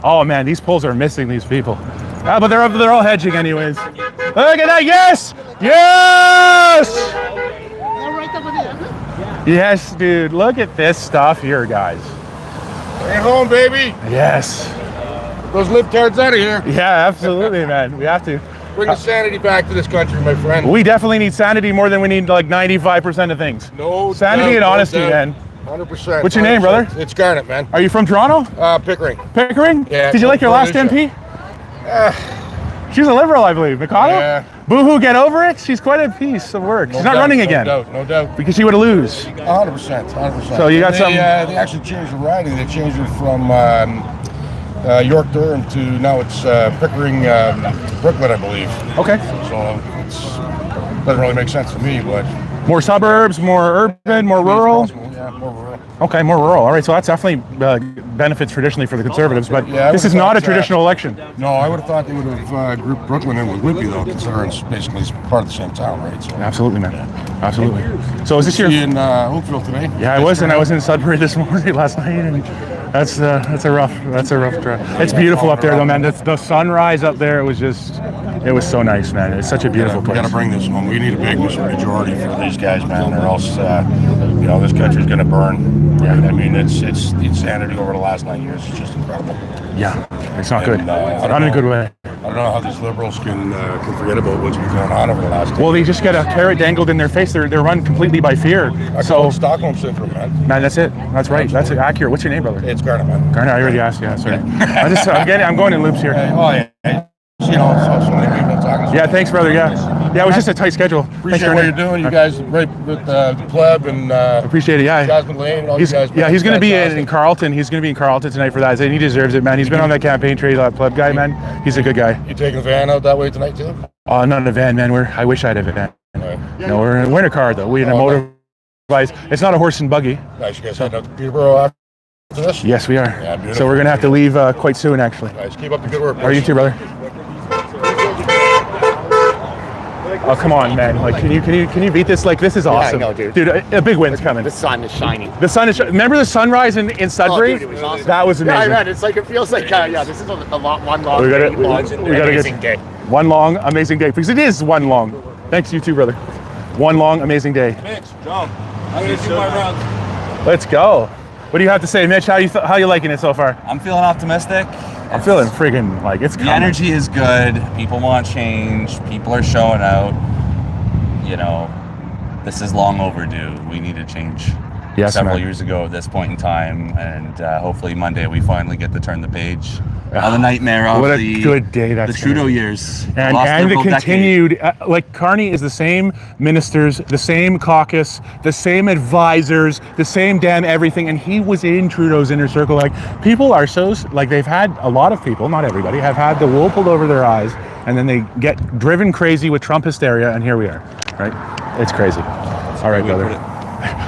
Oh man, these polls are missing these people. But they're all hedging anyways. Look at that. Yes! Yes! Yes, dude. Look at this stuff here, guys. Stay home, baby. Yes. Those libtards out of here. Yeah, absolutely, man. We have to. Bring the sanity back to this country, my friend. We definitely need sanity more than we need like 95% of things. No sanity doubt, and honesty, no man. 100%. What's your name, brother? It's Garnet, man. Are you from Toronto? Pickering. Pickering? Yeah. Did you like your last MP? She's a liberal, I believe. McConnell? Yeah. Boo-hoo, get over it. She's quite a piece of work. She's not running again. No doubt. Because she would lose. 100%. So you got some. They actually changed the riding. They changed it from York Durham to now it's Pickering Brooklyn, I believe. Okay. So it doesn't really make sense to me, but More suburbs, more urban, more rural. Yeah, more rural. Okay, more rural. All right, so that's definitely benefits traditionally for the Conservatives, but this is not a traditional election. No, I would have thought they would have grouped Brooklyn in with Whitby, though, considering it's basically part of the same town, right? So. Absolutely, man. Absolutely. So is this your? In Oakville today? Yeah, I was, and I was in Sudbury this morning, last night, and that's a rough drive. It's beautiful up there, though, man. The sunrise up there, it was so nice, man. It's such a beautiful place. We got to bring this home. We need a big majority for these guys, man, or else this country's going to burn. Yeah, I mean, it's the insanity over the last 9 years. It's just incredible. Yeah, it's not good. Not in a good way. I don't know how these liberals can forget about what's been going on over the last. Well, they just get a carrot dangled in their face. They're run completely by fear. I call it Stockholm syndrome, man. Man, that's it. That's right. That's accurate. What's your name, brother? It's Garnet, man. Garnet, I already asked. Yeah, sorry. I'm going in loops here. Yeah. So many people talking. Yeah, thanks, brother. Yeah, it was just a tight schedule. Appreciate what you're doing. You guys, right with the pleb and appreciate it. Yeah, Jasmine Lane and all you guys. Yeah, he's going to be in Carleton. He's going to be in Carleton tonight for that. And he deserves it, man. He's been on that campaign trail, that pleb guy, man. He's a good guy. You taking a van out that way tonight too? Oh, not in a van, man. I wish I had a van. Right. No, we're in a car though. We're in a motorized. It's not a horse and buggy. Nice. You guys heading out to Peterborough after this? Yes, we are. Yeah, beautiful. So we're going to have to leave quite soon, actually. Nice. Keep up the good work. Are you too, brother? Oh, come on, man. Like, can you beat this? Like, this is awesome. Yeah, I know, dude. Dude, a big win's coming. The sun is shining. The sun is remember the sunrise in Sudbury? Oh, dude, it was awesome. That was amazing. Yeah, I read. It's like, it feels like, this is one long we gotta amazing day. One long, amazing day. Because it is one long. Thanks, you too, brother. One long, amazing day. Mitch, jump. I'm going to do my rounds. Let's go. What do you have to say, Mitch? How you liking it so far? I'm feeling optimistic. I'm feeling friggin' like it's coming. The energy is good. People want change. People are showing out. This is long overdue. We need a change. Yes, several man. years ago at this point in time, and hopefully Monday we finally get to turn the page on the nightmare of what a good day that's the Trudeau years. And the continued, like Carney is the same ministers, the same caucus, the same advisors, the same damn everything, and he was in Trudeau's inner circle. Like, people are so, like, they've had, a lot of people, not everybody, have had the wool pulled over their eyes, and then they get driven crazy with Trump hysteria, and here we are, right? It's crazy. All right, brother.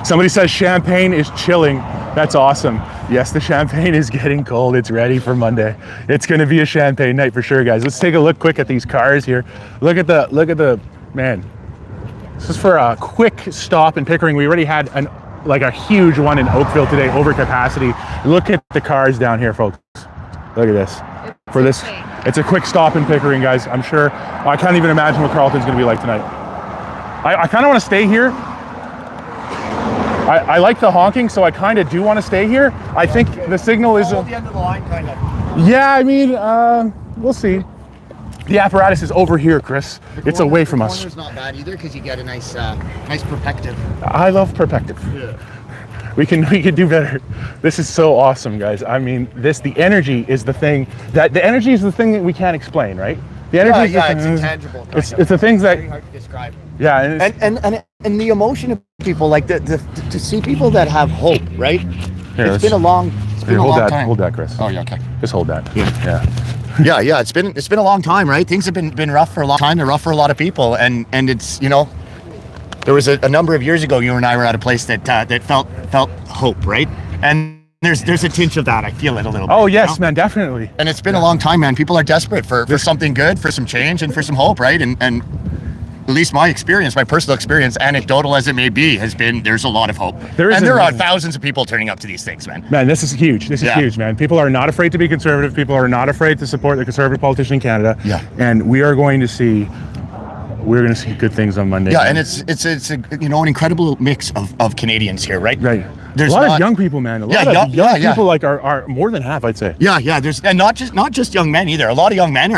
Somebody says champagne is chilling. That's awesome. Yes, the champagne is getting cold. It's ready for Monday. It's going to be a champagne night for sure, guys. Let's take a look quick at these cars here. Look at the man. This is for a quick stop in Pickering. We already had a huge one in Oakville today, over capacity. Look at the cars down here, folks. Look at this. It's a quick stop in Pickering, guys. I can't even imagine what Carleton's going to be like tonight. I kind of want to stay here. I like the honking, so I kind of do want to stay here. I think the signal is. Follow the end of the line, kind of. Yeah, I mean, we'll see. The apparatus is over here, Chris. It's away from us. The corner's not bad either because you get a nice, nice perspective. I love perspective. Yeah. We can do better. This is so awesome, guys. I mean, the energy is the thing that we can't explain, right? The energy it's intangible. It's the things that very hard to describe. Yeah, and the emotion of people, like to see people that have hope, right? Here, it's been a long time. Hold that, Chris. Oh yeah, okay. Just hold that. Yeah. Yeah. It's been a long time, right? Things have been rough for a long time. They're rough for a lot of people, and it's there was a number of years ago, you and I were at a place that felt hope, right? And there's a tinge of that. I feel it a little bit. Oh yes, man, definitely. And it's been a long time, man. People are desperate for something good, for some change, and for some hope, right? And at least my experience, my personal experience, anecdotal as it may be, has been there's a lot of hope. There are thousands of people turning up to these things, man. Man, this is huge. This is huge, man. People are not afraid to be conservative. People are not afraid to support the conservative politician in Canada. Yeah. And we're going to see good things on Monday. Yeah, and it's an incredible mix of Canadians here, right? Right. There's a lot of young people, man. A lot of young people, like are more than half, I'd say. Yeah. And not just young men either. A lot of young men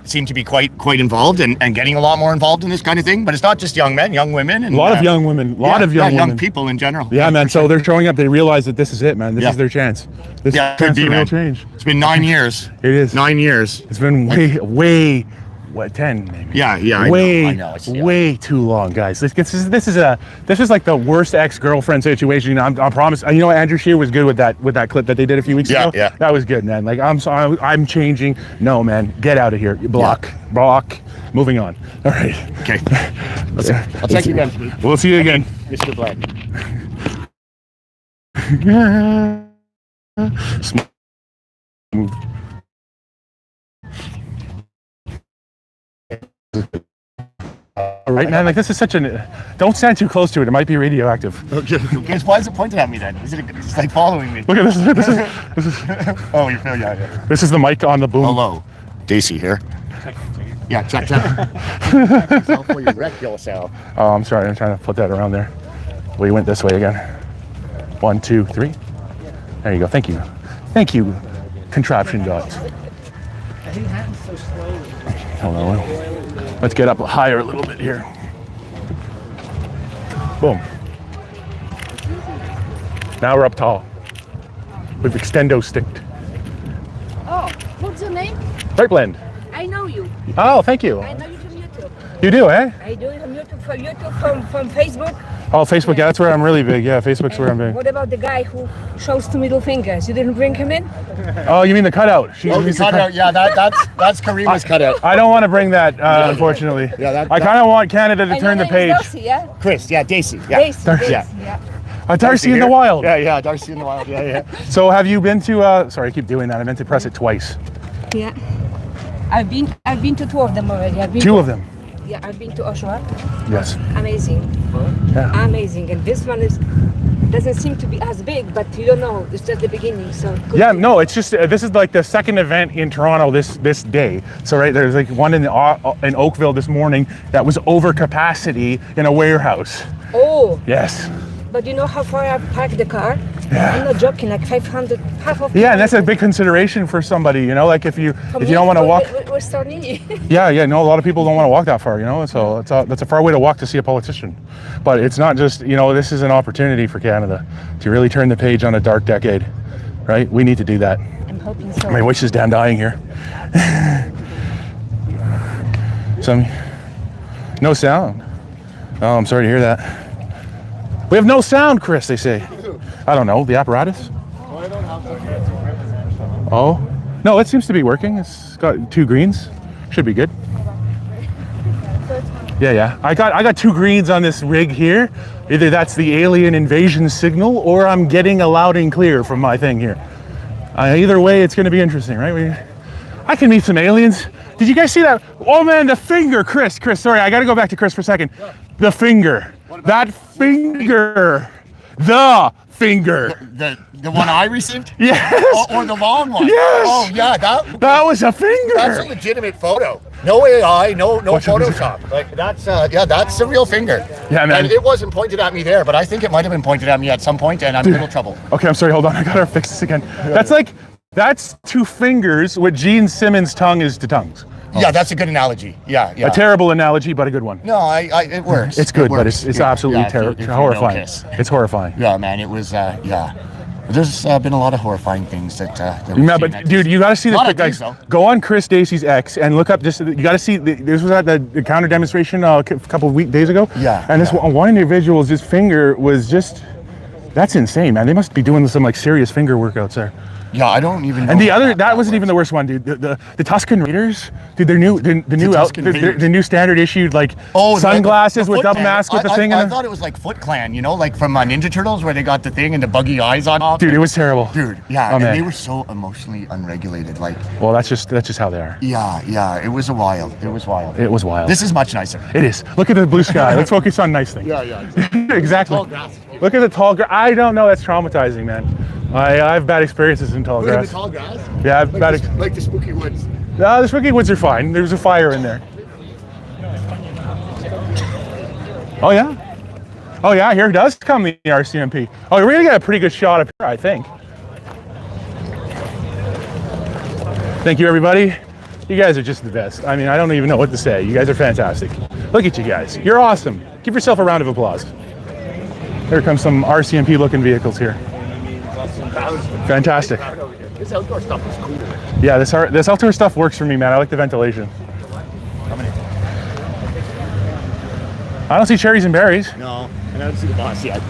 seem to be quite involved and getting a lot more involved in this kind of thing. But it's not just young men, young women, and a lot of young women, young people in general. Yeah, man. So they're showing up. They realize that this is it, man. This is their chance. This is could be, real man. Change. It's been 9 years. It is 9 years. It's been way. What, 10 maybe? Yeah. I know. It's way too long, guys. This is like the worst ex-girlfriend situation. I promise. You know, Andrew Scheer was good with that clip that they did a few weeks ago. Yeah. That was good, man. Like, I'm sorry, I'm changing. No, man, get out of here. Block. Moving on. All right. Okay. I'll take you again. We'll see you again, Mr. Black. Smooth. All right, man. Like, this is don't stand too close to it. It might be radioactive. Okay. Why is it pointed at me then? It's like following me. Look at this. This is. Oh, you feel yeah. This is the mic on the boom. Hello, Daisy here. Yeah, check. Before you wreck yourself. Oh, I'm sorry. I'm trying to put that around there. We went this way again. 1, 2, 3. There you go. Thank you, contraption dogs. Hold on. Let's get up higher a little bit here. Boom. Now we're up tall. We've extendo sticked. Oh, what's your name? Right blend. I know you. Oh, thank you. I know you from YouTube. You do, eh? I do it from YouTube, from Facebook. Oh, Facebook. Yeah, that's where I'm really big. Yeah, Facebook's where I'm big. What about the guy who shows 2 middle fingers? You didn't bring him in? Oh, you mean the cutout? The cutout. Yeah, that's Karima's cutout. I don't want to bring that, unfortunately. Yeah, I kind of want Canada to turn the page. Darcy, yeah? Chris, yeah, Daisy. Yeah. Daisy, yeah. Darcy in the wild. Yeah, Darcy in the wild. Yeah. So have you been to? Sorry, I keep doing that. I meant to press it twice. Yeah. I've been to 2 of them already. 2 of them. Yeah, I've been to Oshawa. Yes. Amazing. Yeah. Amazing. And this one doesn't seem to be as big, but you don't know. It's just the beginning. So. Yeah. No, it's just this is like the second event in Toronto this day. So right there's like one in Oakville this morning that was over capacity in a warehouse. Oh. Yes. But you know how far I've parked the car? Yeah. I'm not joking, like 500, half of. Yeah, and that's a big consideration for somebody, you know, like if you don't want to walk. We're starting. Yeah, no, a lot of people don't want to walk that far, you know, so that's a far way to walk to see a politician. But it's not just, you know, this is an opportunity for Canada to really turn the page on a dark decade, right? We need to do that. I'm hoping so. My voice is down dying here. No sound. Oh, I'm sorry to hear that. We have no sound, Chris, they say. I don't know, the apparatus? Oh, no, it seems to be working. It's got 2 greens. Should be good. Yeah. I got 2 greens on this rig here. Either that's the alien invasion signal or I'm getting a loud and clear from my thing here. Either way, it's going to be interesting, right? I can meet some aliens. Did you guys see that? Oh man, the finger, Chris, sorry, I got to go back to Chris for a second. The finger. That finger. The finger. The one I received? Yes. Or the long one? Yes. Oh yeah, that was a finger. That's a legitimate photo. No AI, no What's your- Photoshop. Like that's the real finger. Yeah, man. And it wasn't pointed at me there, but I think it might have been pointed at me at some point, and I'm in little trouble. Okay, I'm sorry. Hold on. I gotta fix this again. That's 2 fingers. What Gene Simmons' tongue is to tongues. Yeah, that's a good analogy. Yeah. A terrible analogy, but a good one. No, it works. It's good, It but works. it's Yeah, absolutely yeah, if you- if you know horrifying. Kiss. It's horrifying. Yeah, man, it was. There's been a lot of horrifying things that. We've Yeah, seen but that dude, you got to see A lot this, of things, guys. though. Go on Chris Dacey's X and look up this. You got to see. This was at the counter demonstration a couple of days ago. Yeah. And this one individual's just finger was just. That's insane, man. They must be doing some like serious finger workouts there. Yeah, I don't even know. And the other, that wasn't even the worst one, dude. The Tuscan Raiders, dude. Their new standard issued like sunglasses the with Foot double Clan. mask with the thing. I thought it was like Foot Clan, you know, like from Ninja Turtles where they got the thing and the buggy eyes on. Dude, it was terrible. Dude, yeah, Oh, and man. they were so emotionally unregulated. Like, Well, that's just how they are. yeah, it was wild. It was wild. This is much nicer. It is. Look at the blue sky. Let's focus on nice things. Yeah. Exactly. Tall grass. Look at the tall grass. I don't know. That's traumatizing, man. I have bad experiences in tall Look at grass. the tall grass. Yeah, I've bad. Like the spooky woods. No, the spooky woods are fine. There's a fire in there. Oh yeah, here does come the RCMP. Oh, we're gonna get a pretty good shot up here, I think. Thank you, everybody. You guys are just the best. I mean, I don't even know what to say. You guys are fantastic. Look at you guys. You're awesome. Give yourself a round of applause. Here comes some RCMP looking vehicles here. Fantastic. This outdoor stuff is cool. Yeah, this outdoor stuff works for me, man. I like the ventilation. I don't see cherries and berries. No, and I don't see the boss yet.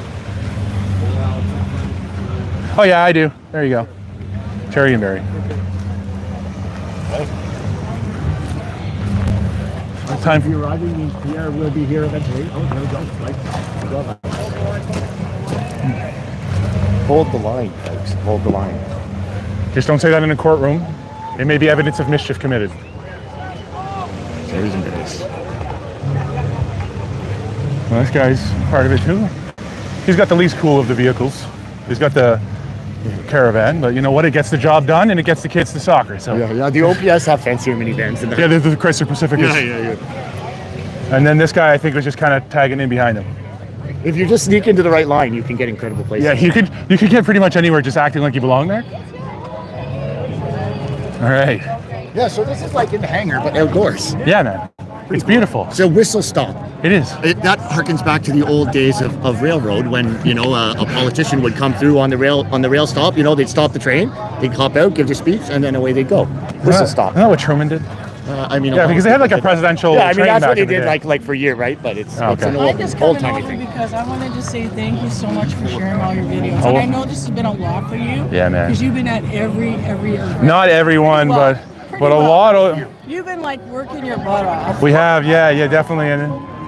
Oh yeah, I do. There you go. Cherry and berry. Time for you arriving means Pierre will be here eventually. Oh, there we go. Right. Hold the line, folks. Hold the line. Just don't say that in a courtroom. It may be evidence of mischief committed. Cherries and berries. Well, this guy's part of it too. He's got the least cool of the vehicles. He's got the caravan, but you know what? It gets the job done and it gets the kids to soccer. So Yeah. The OPS have fancier minivans than that. yeah, the Chrysler Pacificas. Yeah. And then this guy, I think, was just kind of tagging in behind him. If you just sneak into the right line, you can get incredible places. Yeah, you could get pretty much anywhere just acting like you belong there. All right. Yeah, so this is like in the hangar, but outdoors. Yeah, man. It's beautiful. It's a whistle stop. It is. That harkens back to the old days of railroad when, you know, a politician would come through on the rail stop. You know, they'd stop the train, they'd hop out, give their speech, and then away they'd go. Whistle stop. Isn't that what Truman did? I mean, Yeah, because they had like a presidential Yeah, I mean, train that's back what they in the did day. like for a year, right? But it's Oh, it's okay. an I just old coming timey over thing. because I wanted to say thank you so much for sharing all your videos. Oh. And I know this has been a lot for you. Yeah, man. Because you've been at every event. Not everyone, Well, but a lot of. You've been like working your butt off. We have, yeah, definitely.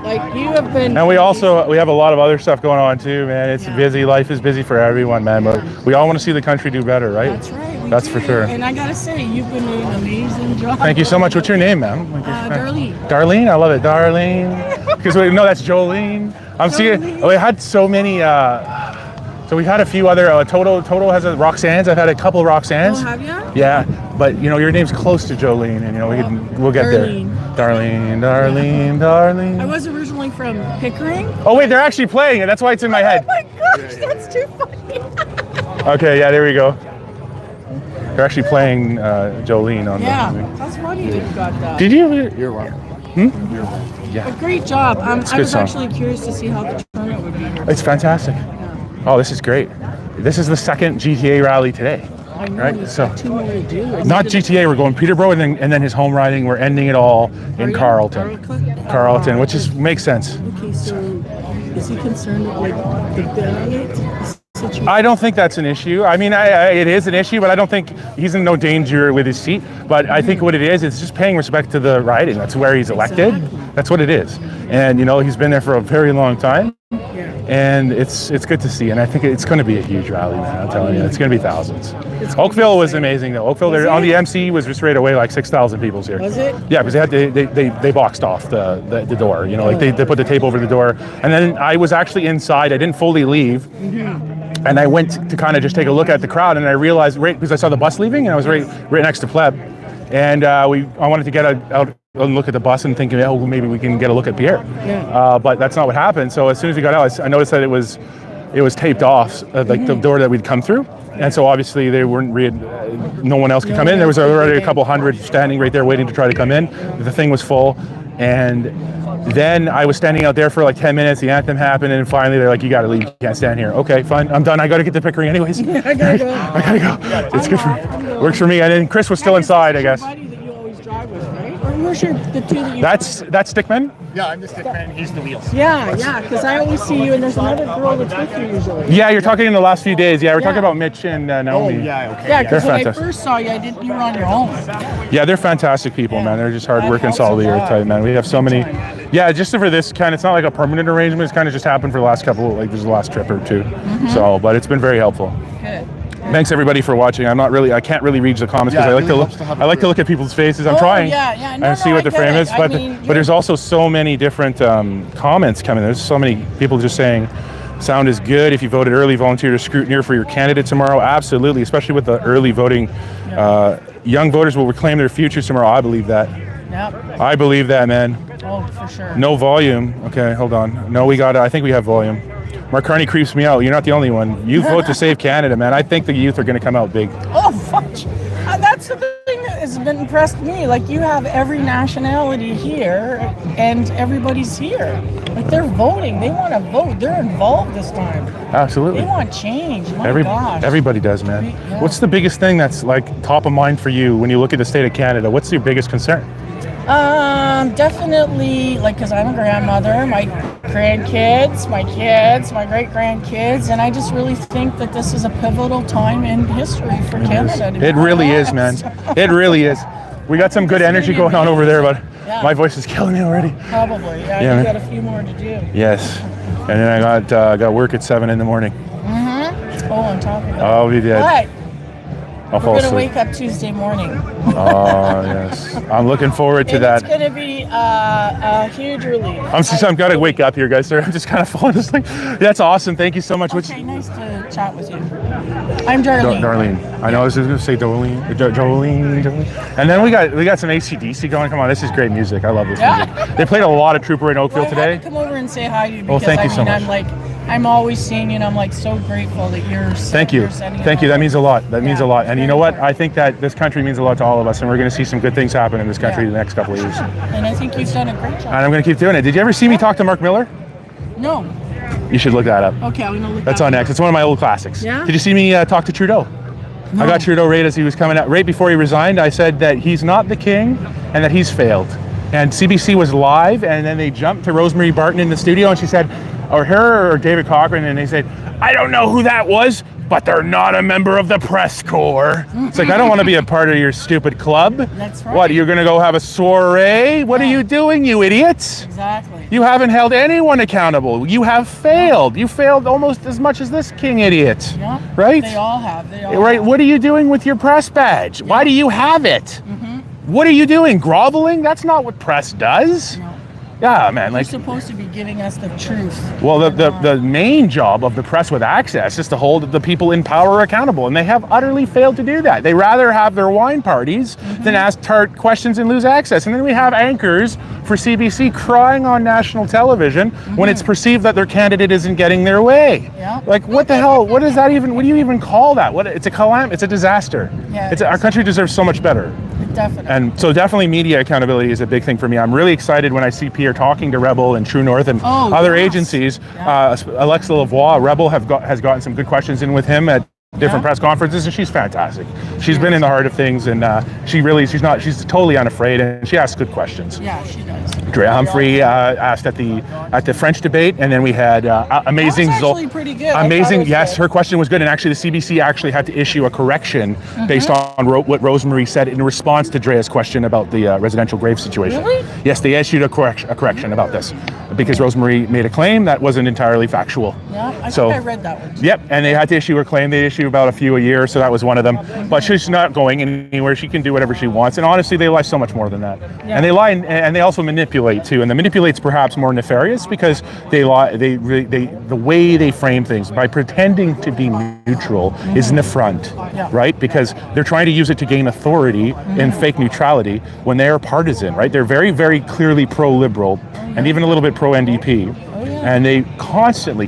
Like you have been. And we have a lot of other stuff going on too, man. It's busy. Life is busy for everyone, man. But we all want to see the country do better, right? That's right. That's for sure. And I gotta say, you've been doing an amazing job. Thank you so much. What's your name, ma'am? Darlene. Darlene, I love it, Darlene. Because no, that's Jolene. I'm seeing. We had so many. So we've had a few other. Toto has a Roxanne's. I've had a couple Roxanne's. Oh, have you? Yeah, but you know your name's close to Jolene, and you know we'll get Darlene. there. Darlene. I was originally from Pickering. Oh wait, they're actually playing it. That's why it's in my head. Oh my gosh, that's too funny. Okay, yeah, there we go. They're actually playing Jolene on Yeah, the. that's funny that you got that. Did you? You're welcome. Yeah. But great job. It's a I good was song. actually curious to see how the turnout would be here. It's fantastic. Oh, this is great. This is the second GTA rally today. I know, Right, there's so- got two more to do. Not GTA. We're going Peterborough and then his home riding. We're ending it all in Carleton. Carleton, which makes sense. Okay, so is he concerned with like the ballot situation? I don't think that's an issue. I mean, it is an issue, but I don't think he's in no danger with his seat. But I think what it is, it's just paying respect to the riding. That's where he's elected. Exactly. That's what it is. And you know, he's been there for a very long time. Yeah. And it's good to see. And I think it's going to be a huge rally, man. I'm telling you, it's going to be thousands. Oakville was amazing, though. Oakville, on the MC was just right away like 6,000 people's here. Was it? Yeah, because they boxed off the door. You know, like they put the tape over the door. And then I was actually inside. I didn't fully leave. And I went to kind of just take a look at the crowd, and I realized because I saw the bus leaving, and I was right next to Pleb, and I wanted to get out and look at the bus and thinking, oh, maybe we can get a look at Pierre. But that's not what happened. So as soon as we got out, I noticed that it was taped off, like the door that we'd come through. And so obviously they weren't no one else could come in. There was already a couple hundred standing right there waiting to try to come in. The thing was full. And then I was standing out there for like 10 minutes. The anthem happened, and finally they're like, "You got to leave. You can't stand here." Okay, fine. I'm done. I got to get to Pickering anyways. Yeah, I gotta go. I gotta go. It's good for me. Works for me. And then Chris was still inside, I guess. Buddy that you always drive with, right? Or where's the two that you? That's Stickman. Yeah, I'm the stick man. He's the wheels. Yeah, because I always see you, and there's another girl that's with you usually. Yeah, you're talking in the last few days. Yeah, we're talking about Mitch and Naomi. Oh, yeah, okay. Yeah, because They're when I fantastic. first saw you, you were on your own. Yeah, they're fantastic people, man. They're just hard-working, solid type, man. We have so many. Yeah, just for this kind, it's not like a permanent arrangement. It's kind of just happened for the last couple, like this is the last trip or two. So, but it's been very helpful. Good. Thanks everybody for watching. I can't really read the comments because I like to look at people's faces. I'm trying and see what the frame is. But there's also so many different comments coming. There's so many people just saying, sound is good. If you voted early, volunteer to scrutineer for your candidate tomorrow. Absolutely, especially with the early voting. Young voters will reclaim their futures tomorrow. I believe that. Yep. I believe that, man. Oh, for sure. No volume. Okay, hold on. No, I think we have volume. Mark Carney creeps me out. You're not the only one. You vote to save Canada, man. I think the youth are going to come out big. Oh, fudge. That's the thing that has been impressed me. Like, you have every nationality here, and everybody's here. Like, they're voting. They want to vote. They're involved this time. Absolutely. They want change. My gosh. Everybody does, man. Yeah. What's the biggest thing that's like top of mind for you when you look at the state of Canada? What's your biggest concern? Definitely, like, because I'm a grandmother, my grandkids, my kids, my great-grandkids, and I just really think that this is a pivotal time in history for Canada. It really is, man. It really is. We got some good energy going on over there, but my voice is killing me already. Probably, yeah. Yeah, You man. got a few more to do. Yes. And then I got work at 7 in the morning. Mm-hmm. Oh, on top of that. I'll be dead. But I'll fall we're going to asleep. wake up Tuesday morning. Oh, yes. I'm looking forward to that. It's going to be a huge relief. I'm got to wake up here, guys. Sorry, I'm just kind of falling asleep. That's awesome. Thank you so much. Okay, nice to chat with you. I'm Darlene. Darlene. I know I was going to say Jolene. And then we got some AC/DC going. Come on, this is great music. I love this music. They played a lot of Trooper in Oakville I today. had to come over and say hi to you because thank you so much. I'm always seeing you, and I'm like so grateful that you're. Thank you. Thank you. That means a lot. That means a lot. And you know what? I think that this country means a lot to all of us, and we're going to see some good things happen in this country the next couple of years. And I think you've done a great job. And I'm going to keep doing it. Did you ever see me talk to Mark Miller? No. You should look that up. Okay, I'm gonna look. That's on X. It's one of my old classics. Yeah? Did you see me talk to Trudeau? No. I got Trudeau right as he was coming out, right before he resigned. I said that he's not the king and that he's failed. And CBC was live, and then they jumped to Rosemary Barton in the studio, and she said, or her or David Cochran, and they said, I don't know who that was, but they're not a member of the press corps. It's like, I don't want to be a part of your stupid club. That's right. What, you're going to go have a soiree? What are you doing, you idiots? Exactly. You haven't held anyone accountable. You have failed. You failed almost as much as this king idiot. Yeah. Right? They all have. Right. Have. What are you doing with your press badge? Why do you have it? What are you doing? Groveling? That's not what press does. No. Yeah, man. You're Like, supposed to be giving us the truth. well, the main job of the press with access is to hold the people in power accountable, and they have utterly failed to do that. They rather have their wine parties than ask tart questions and lose access. And then we have anchors for CBC crying on national television when it's perceived that their candidate isn't getting their way. Yeah. Like, what the hell? What is that even? What do you even call that? What? It's a disaster. Yeah, Our country deserves so much better. Definitely. And so definitely media accountability is a big thing for me. I'm really excited when I see Pierre talking to Rebel and True North and other agencies. Alexa Lavoie, Rebel has gotten some good questions in with him at different press conferences, and she's fantastic. She's been in the heart of things, and she's totally unafraid, and she asks good questions. Yeah, she does. Drea Humphrey asked at the French debate, and then we had amazing. That was actually pretty good. Amazing, yes, her question was good, and actually the CBC actually had to issue a correction based on what Rosemary said in response to Drea's question about the residential grave situation. Really? Yes, they issued a correction about this because Rosemary made a claim that wasn't entirely factual. Yeah, I So- think I read that one. Yep, and they had to issue a claim. They issued issue about a few a year, so that was one of them. But she's not going anywhere. She can do whatever she wants. And honestly, they lie so much more than that. And they lie, and they also manipulate too. And the manipulate's perhaps more nefarious because they lie. The way they frame things by pretending to be neutral is an affront, right? Because they're trying to use it to gain authority in fake neutrality when they are partisan, right? They're very, very clearly pro-liberal and even a little bit pro-NDP. And they constantly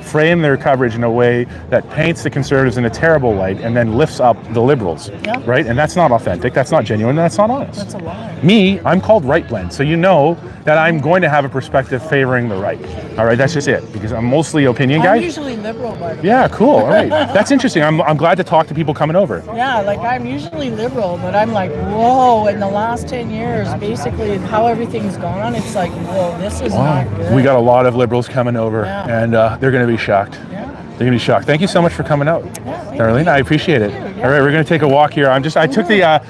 frame their coverage in a way that paints the Conservatives in a terrible light and then lifts up the Liberals, right? And that's not authentic, that's not genuine, that's not honest. That's a lie. Me, I'm called right blend, so you know that I'm going to have a perspective favoring the right. All right, that's just it, because I'm mostly opinion guy. I'm usually liberal, by the way. Yeah, cool, all right. That's interesting. I'm glad to talk to people coming over. Yeah, like I'm usually liberal, but I'm like, whoa, in the last 10 years, basically how everything's gone, it's like, whoa, this is not good. We got a lot of Liberals coming over, and they're going to be shocked. They're going to be shocked. Thank you so much for coming out, Darlene. I appreciate it. All right, we're going to take a walk here. I took the...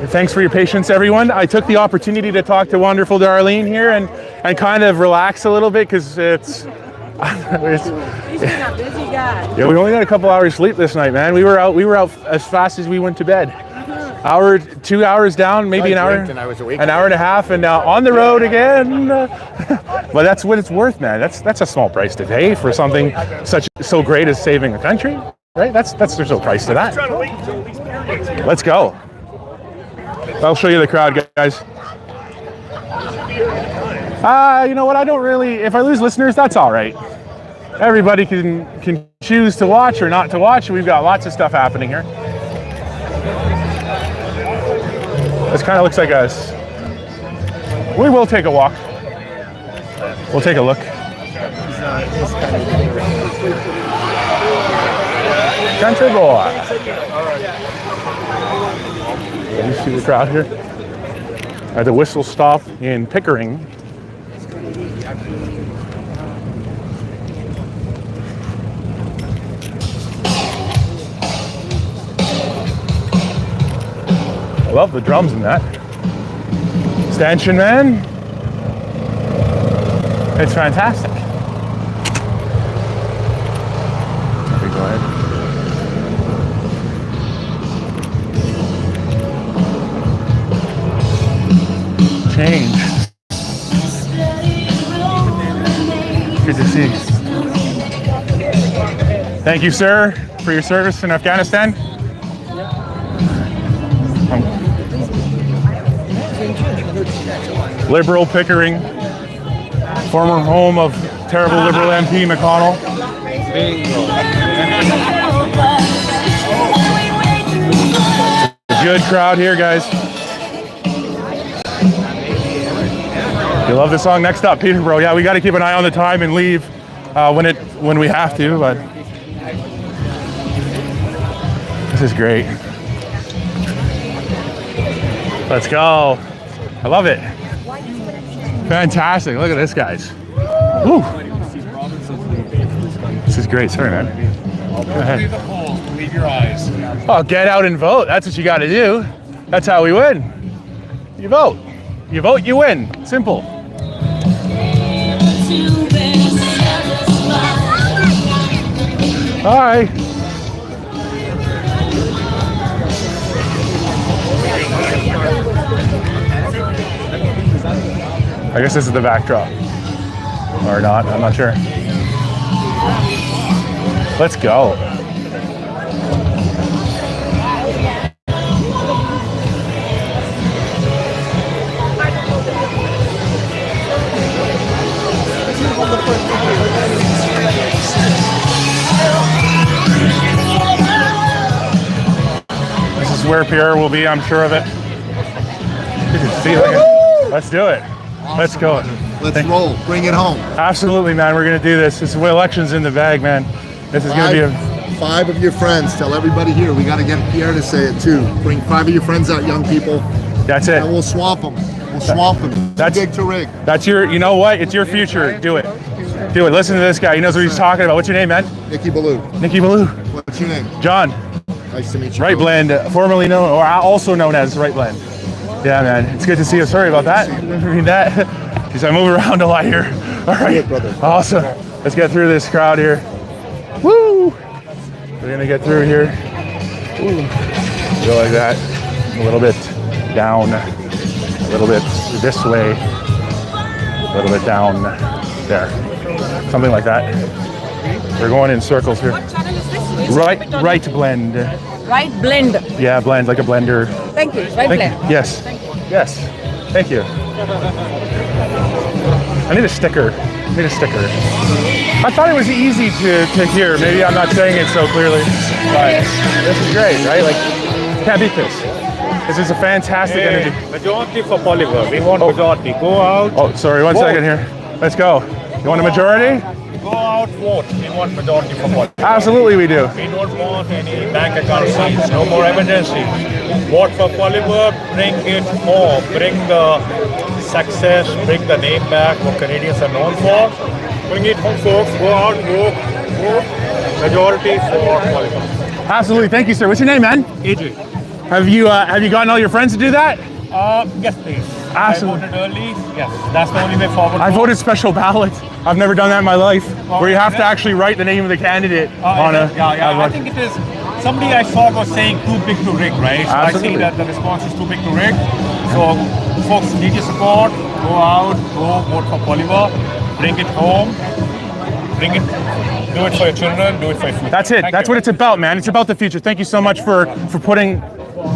Thanks for your patience, everyone. I took the opportunity to talk to wonderful Darlene here and kind of relax a little bit because it's... He's been a busy guy. Yeah, we only got a couple hours sleep this night, man. We were out as fast as we went to bed. 2 hours down, maybe an hour and a half, and now on the road again. But that's what it's worth, man. That's a small price to pay for something so great as saving a country, right? There's no price to that. Let's go. I'll show you the crowd, guys. You know what? I don't really. If I lose listeners, that's all right. Everybody can choose to watch or not to watch. We've got lots of stuff happening here. This kind of looks like us. We will take a walk. We'll take a look. Country boy. You see the crowd here? At the Whistle Stop in Pickering. I love the drums in that. Stanchion man. It's fantastic. Okay, go ahead. Change. Good to see you. Thank you, sir, for your service in Afghanistan. Liberal Pickering, former home of terrible Liberal MP McConnell. Good crowd here, guys. You love the song. Next up, Peterborough. Yeah, we got to keep an eye on the time and leave when we have to. But this is great. Let's go. I love it. Fantastic. Look at this, guys. Woo. This is great. Sorry, man. Go ahead. Leave your eyes. Oh, get out and vote. That's what you got to do. That's how we win. You vote. You vote, you win. Simple. Hi. I guess this is the backdrop. Or not, I'm not sure. Let's go. This is where Pierre will be, I'm sure of it. See, let's do it. Awesome. Let's go. Let's roll. Bring it home. Absolutely, man. We're going to do this. This is elections in the bag, man. This is going to be 5 of your friends. Tell everybody here. We got to get Pierre to say it too. Bring 5 of your friends out, young people. That's it. And we'll swamp them. We'll swamp them. That's big to rig. That's your. You know what? It's your future. Do it. Do it. Listen to this guy. He knows what he's talking about. What's your name, man? Nicky Ballou. Nicky Ballou. What's your name? John. Nice to meet you. Right Blend, formerly known, or also known as Right Blend. Yeah, man. It's good to see you. Sorry about that. I mean that. Because I move around a lot here. All right. Good, brother. Awesome. Let's get through this crowd here. gonna get through here. Ooh. Go like that. A little bit down. A little bit this way. A little bit down there. Something like that. We're going in circles here. Right blend. Right blend. Yeah, blend, like a blender. Thank you. Right blend. Yes. Yes. Thank you. I need a sticker. I thought it was easy to hear. Maybe I'm not saying it so clearly. But this is great, right? Like, can't beat this. This is a fantastic energy. Majority for Poilievre. We want majority. Go out. Oh, sorry, one second here. Let's go. You want a majority? Go out, vote. We want majority for Poilievre. Absolutely we do. We don't want any bank account fees. No more emergency. Vote for Poilievre. Bring it home. Bring the success. Bring the name back. What Canadians are known for. Bring it home, folks. Go out, vote. Majority for Poilievre. Absolutely. Thank you, sir. What's your name, man? AJ. Have you gotten all your friends to do that? Yes, please. Absolutely. I voted early. Yes, that's the only way forward. I voted special ballot. I've never done that in my life, where you have to actually write the name of the candidate on a. Yeah. I think it is. Somebody I saw was saying too big to rig, right? So Absolutely. I think that the response is too big to rig. So folks need your support. Go out, go vote for Poilievre. Bring it home. Bring it. Do it for your children. Do it for your future. That's it. That's what it's about, man. It's about the future. Thank you so much for putting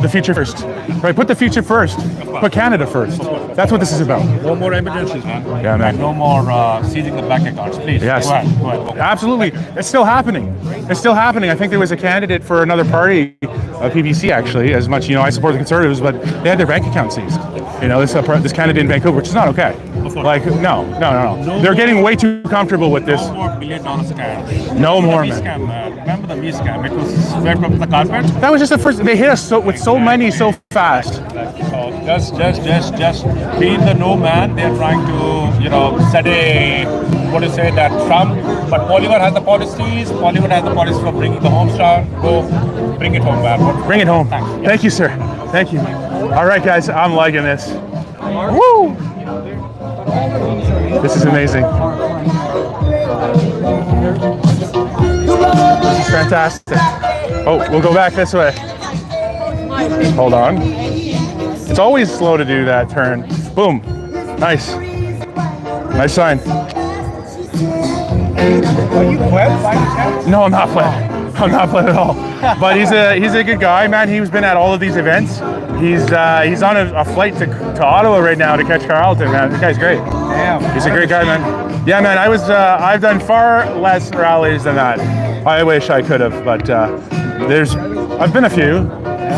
the future first. Right, put the future first. Put Canada first. That's what this is about. No more emergencies, man. Yeah, man. No more seizing the bank accounts, please. Yes. Go ahead. Absolutely. It's still happening. It's still happening. I think there was a candidate for another party, PPC actually, as much, I support the Conservatives, but they had their bank account seized. This candidate in Vancouver, which is not okay. Like, no. They're getting way too comfortable with this. No more $1 billion scam. No more, man. Remember the me scam? It was swept up the carpet. That was just the first. They hit us with so many so fast. So just being the no man, they're trying to, set a, that Trump, but Poilievre has the policies. Poilievre has the policies for bringing the home star. Go, bring it home, man. Bring it home. Thank you, sir. Thank you. All right, guys, I'm liking this. Woo! This is amazing. This is fantastic. Oh, we'll go back this way. Hold on. It's always slow to do that turn. Boom. Nice. Nice sign. Are you wet by chance? No, I'm not playing. I'm not playing at all. But he's a good guy, man. He's been at all of these events. He's on a flight to Ottawa right now to catch Carlton, man. This guy's great. Damn. He's a great guy, man. Yeah, man. I've done far less rallies than that. I wish I could have, but I've been a few.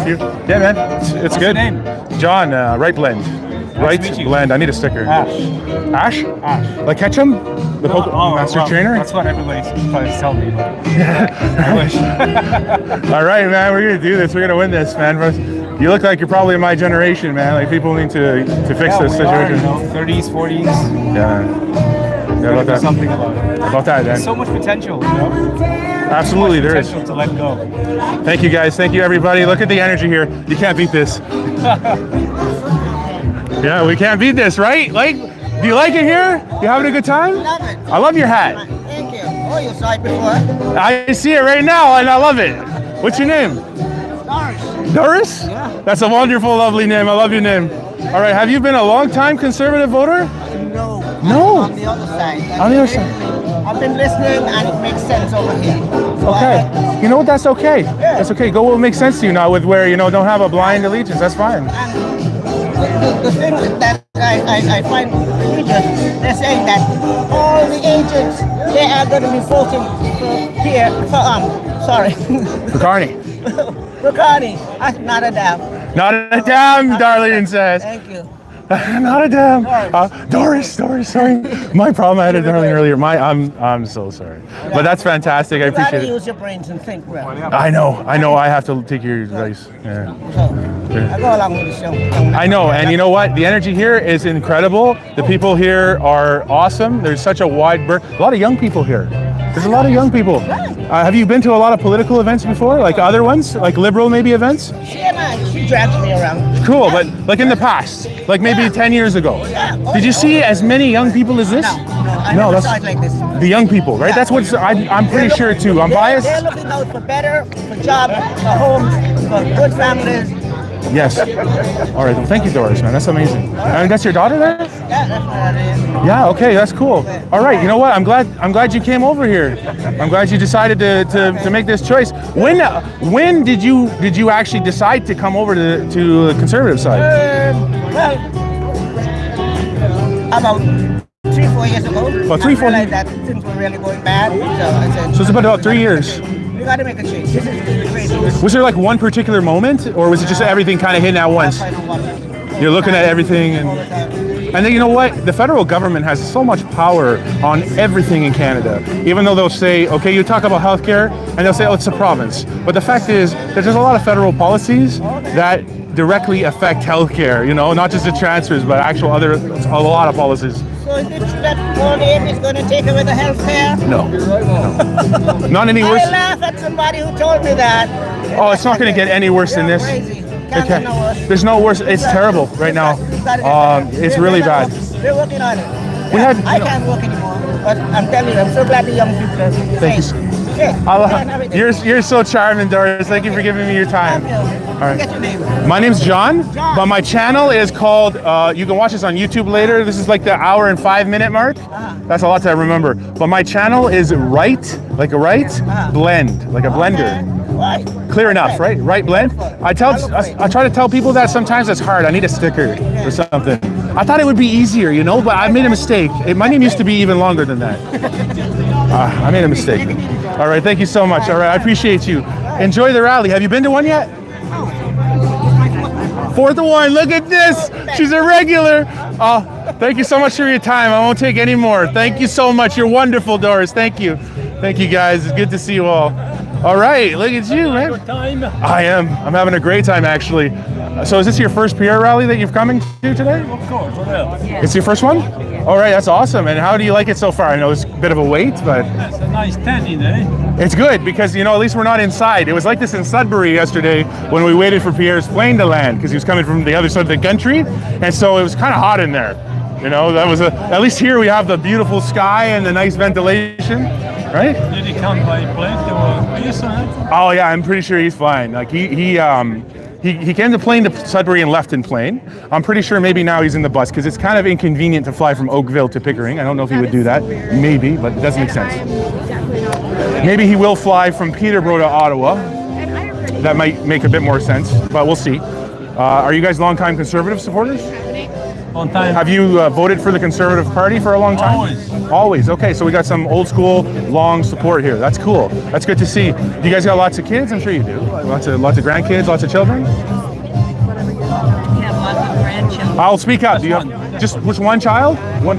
Yeah, man. It's What's good. Your name? John, Right Blend. Right Blend. I need a sticker. Ash? Like Ketchum? The master trainer? That's what everybody's telling me. I wish. All right, man. We're gonna do this. We're gonna win this, man. You look like you're probably my generation, man. Like people need to fix this situation. 30s, 40s. Yeah, about that. Something about it. About that, There's man. so much potential, Absolutely, there is. Potential to let go. Thank you, guys. Thank you, everybody. Look at the energy here. You can't beat this. Yeah, we can't beat this, right? Like, do you like it here? You having a good time? Love it. I love your hat. Thank you. Oh, you saw it before? I see it right now, and I love it. What's your name? Doris. Doris? Yeah. That's a wonderful, lovely name. I love your name. All right, have you been a long-time Conservative voter? No. No? On the other side. On the other side. I've been listening and it makes sense over here. So Okay. You know what? That's okay. That's okay. Go what makes sense to you now with where, don't have a blind allegiance. That's fine. The thing that I find religious, they're saying that all the agents, they are going to be voting for Pierre, for Carney. for Carney. Not a damn. Not a damn, Darlene says. Thank you. Not a damn. Doris, sorry. My problem, I had a Darlene earlier. I'm so sorry. But that's fantastic. I You gotta appreciate it. use your brains and think well. I know. I have to take your advice. Yeah. I go along with the show. I know, and you know what? The energy here is incredible. The people here are awesome. There's such a wide berth. A lot of young people here. There's a lot of young people. Have you been to a lot of political events before? Like other ones? Like liberal maybe events? She drags me around. Cool, but like in the past, like maybe 10 years ago. Did you see as many young people as this? No, that's like this. the young people, right? That's what I'm pretty sure too. I'm biased. They're looking out for better, for jobs, for homes, for good families. Yes. All right. Well, thank you, Doris, man. That's amazing. And that's your daughter there? Yeah, that's what that is. Yeah. Okay. That's cool. All right. You know what? I'm glad you came over here. I'm glad you decided to make this choice. When did you actually decide to come over to the conservative side? Well, about 3-4 years ago. About 3-4 years. I realized that things were really going bad. So I said, So it's about 3 years. we got to make a change. This is crazy. Was there like one particular moment, or was it just everything kind of hitting at once? You're looking at everything, and then you know what? The federal government has so much power on everything in Canada. Even though they'll say, okay, you talk about healthcare, and they'll say, oh, it's a province. But the fact is that there's a lot of federal policies that directly affect healthcare. You know, not just the transfers, but a lot of policies. So is it true that Poilievre is going to take away the health care? No. Not any worse. I laugh at somebody who told me that. Oh, it's not going to get any worse than this. Okay. There's no worse. It's terrible right now. It's really bad. They're working on it. I can't work anymore, but I'm telling you, I'm so glad the young people are saying. Thank you. You're so charming, Doris. Thank you for giving me your time. All right. My name's John, but my channel is called, you can watch this on YouTube later. This is like the hour and 5 minute mark. That's a lot to remember. But my channel is Right, like a right, Blend, like a blender. Clear enough, right? Right blend. I try to tell people that sometimes it's hard. I need a sticker or something. I thought it would be easier, you know, but I made a mistake. My name used to be even longer than that. I made a mistake. All right, thank you so much. All right, I appreciate you. Enjoy the rally. Have you been to one yet? Fourth one. Look at this. She's a regular. Thank you so much for your time. I won't take any more. Thank you so much. You're wonderful, Doris. Thank you. Thank you, guys. It's good to see you all. All right, look at you, man. I am. I'm having a great time, actually. So is this your first Pierre rally that you've come to today? Of course, what else? It's your first one? All right, that's awesome. And how do you like it so far? I know it's a bit of a wait, but... It's a nice tanning, eh? It's good because, you know, at least we're not inside. It was like this in Sudbury yesterday when we waited for Pierre's plane to land because he was coming from the other side of the country. And so it was kind of hot in there. You know, that was at least here we have the beautiful sky and the nice ventilation, right? Did he come by plane to Pearson? Oh yeah, I'm pretty sure he's fine. Like he came to plane to Sudbury and left in plane. I'm pretty sure maybe now he's in the bus because it's kind of inconvenient to fly from Oakville to Pickering. I don't know if he would do that. Maybe, but it doesn't make sense. Maybe he will fly from Peterborough to Ottawa. That might make a bit more sense, but we'll see. Are you guys longtime Conservative supporters? On time. Have you voted for the Conservative Party for a long time? Always. Always. Okay, so we got some old school, long support here. That's cool. That's good to see. You guys got lots of kids? I'm sure you do. Lots of grandkids, lots of children? We have lots of grandchildren. I'll speak up. Do you have just one child? One.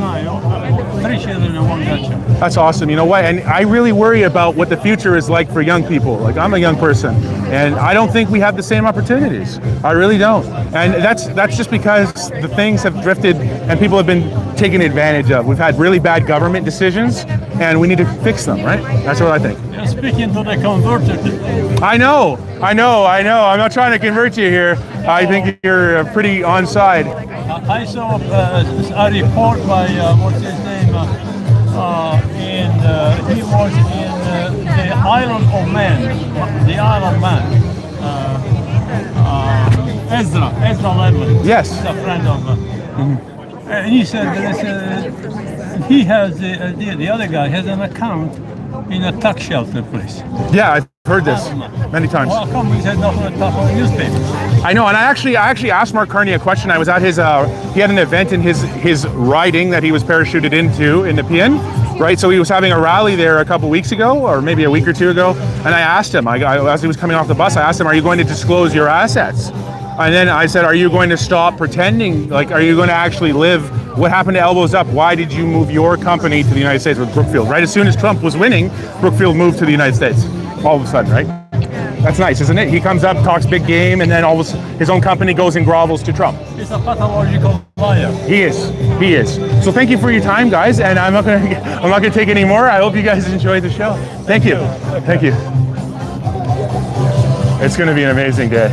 3 children and 1 grandchild. That's awesome. You know what? And I really worry about what the future is like for young people. Like I'm a young person, and I don't think we have the same opportunities. I really don't. And that's just because the things have drifted and people have been taken advantage of. We've had really bad government decisions, and we need to fix them, right? That's what I think. You're speaking to the converted. I know. I'm not trying to convert you here. I think you're pretty on side. I saw a report by what's his name, he was in the Island of Man, the Isle of Man. Ezra Ledley. Yes. He's a friend of. And he said that he has the other guy has an account in a tax shelter place. Yeah, I've heard this many times. How come he said nothing on top of the newspaper? I know, and I actually asked Mark Carney a question. I was at his, he had an event in his riding that he was parachuted into in the PN, right? So he was having a rally there a couple weeks ago, or maybe a week or two ago, and I asked him, as he was coming off the bus, I asked him, are you going to disclose your assets? And then I said, are you going to stop pretending? Like, are you going to actually live? What happened to Elbows Up? Why did you move your company to the United States with Brookfield? Right as soon as Trump was winning, Brookfield moved to the United States. All of a sudden, right? That's nice, isn't it? He comes up, talks big game, and then his own company goes and grovels to Trump. It's a pathological He is. So thank you for your time, guys, and I'm not gonna take any more. I hope you guys enjoyed the show. Thank you. It's gonna be an amazing day.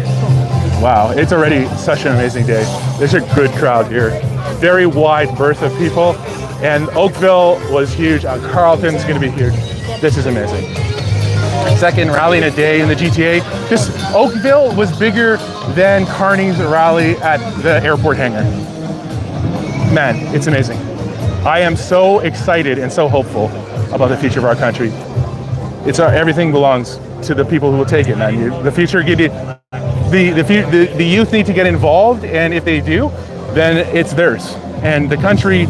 Wow, it's already such an amazing day. There's a good crowd here. Very wide berth of people, and Oakville was huge. Carleton's gonna be huge. This is amazing. Second rally in a day in the GTA. Just Oakville was bigger than Kearney's rally at the airport hangar. Man, it's amazing. I am so excited and so hopeful about the future of our country. Everything belongs to the people who will take it, man. The future, the youth need to get involved, and if they do, then it's theirs. And the country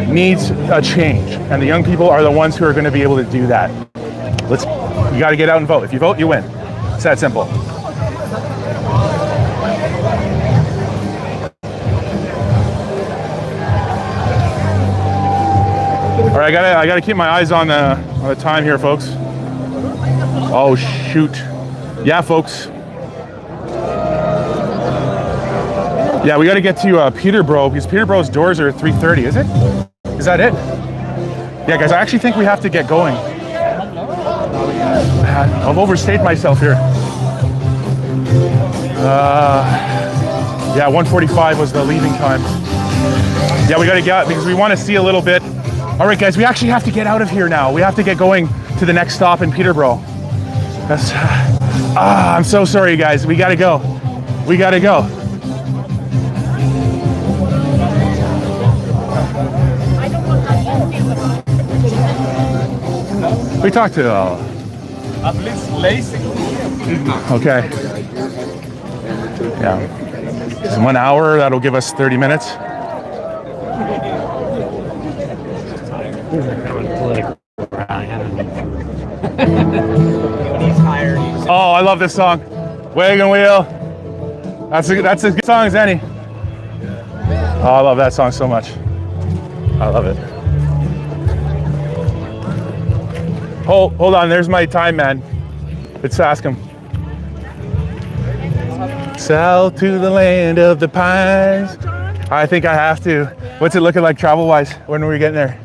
needs a change, and the young people are the ones who are going to be able to do that. You got to get out and vote. If you vote, you win. It's that simple. All right, I gotta keep my eyes on the time here, folks. Oh shoot! Yeah, folks. Yeah, we got to get to Peterborough, because Peterborough's doors are 3:30. Is it? Is that it? Yeah, guys. I actually think we have to get going. I've overstayed myself here. Yeah, 1:45 was the leaving time. Yeah, we got to get, because we want to see a little bit. All right, guys, we actually have to get out of here now. We have to get going to the next stop in Peterborough. I'm so sorry, guys. We got to go. We got to go. We talked to at least lazy. Okay. Yeah. Just 1 hour, that'll give us 30 minutes. Oh, I love this song. Wagon Wheel. That's as good song as any. Oh, I love that song so much. I love it. Hold on, there's my time man. Let's ask him. South to the land of the pines. I think I have to. What's it looking like travel-wise? When are we getting there?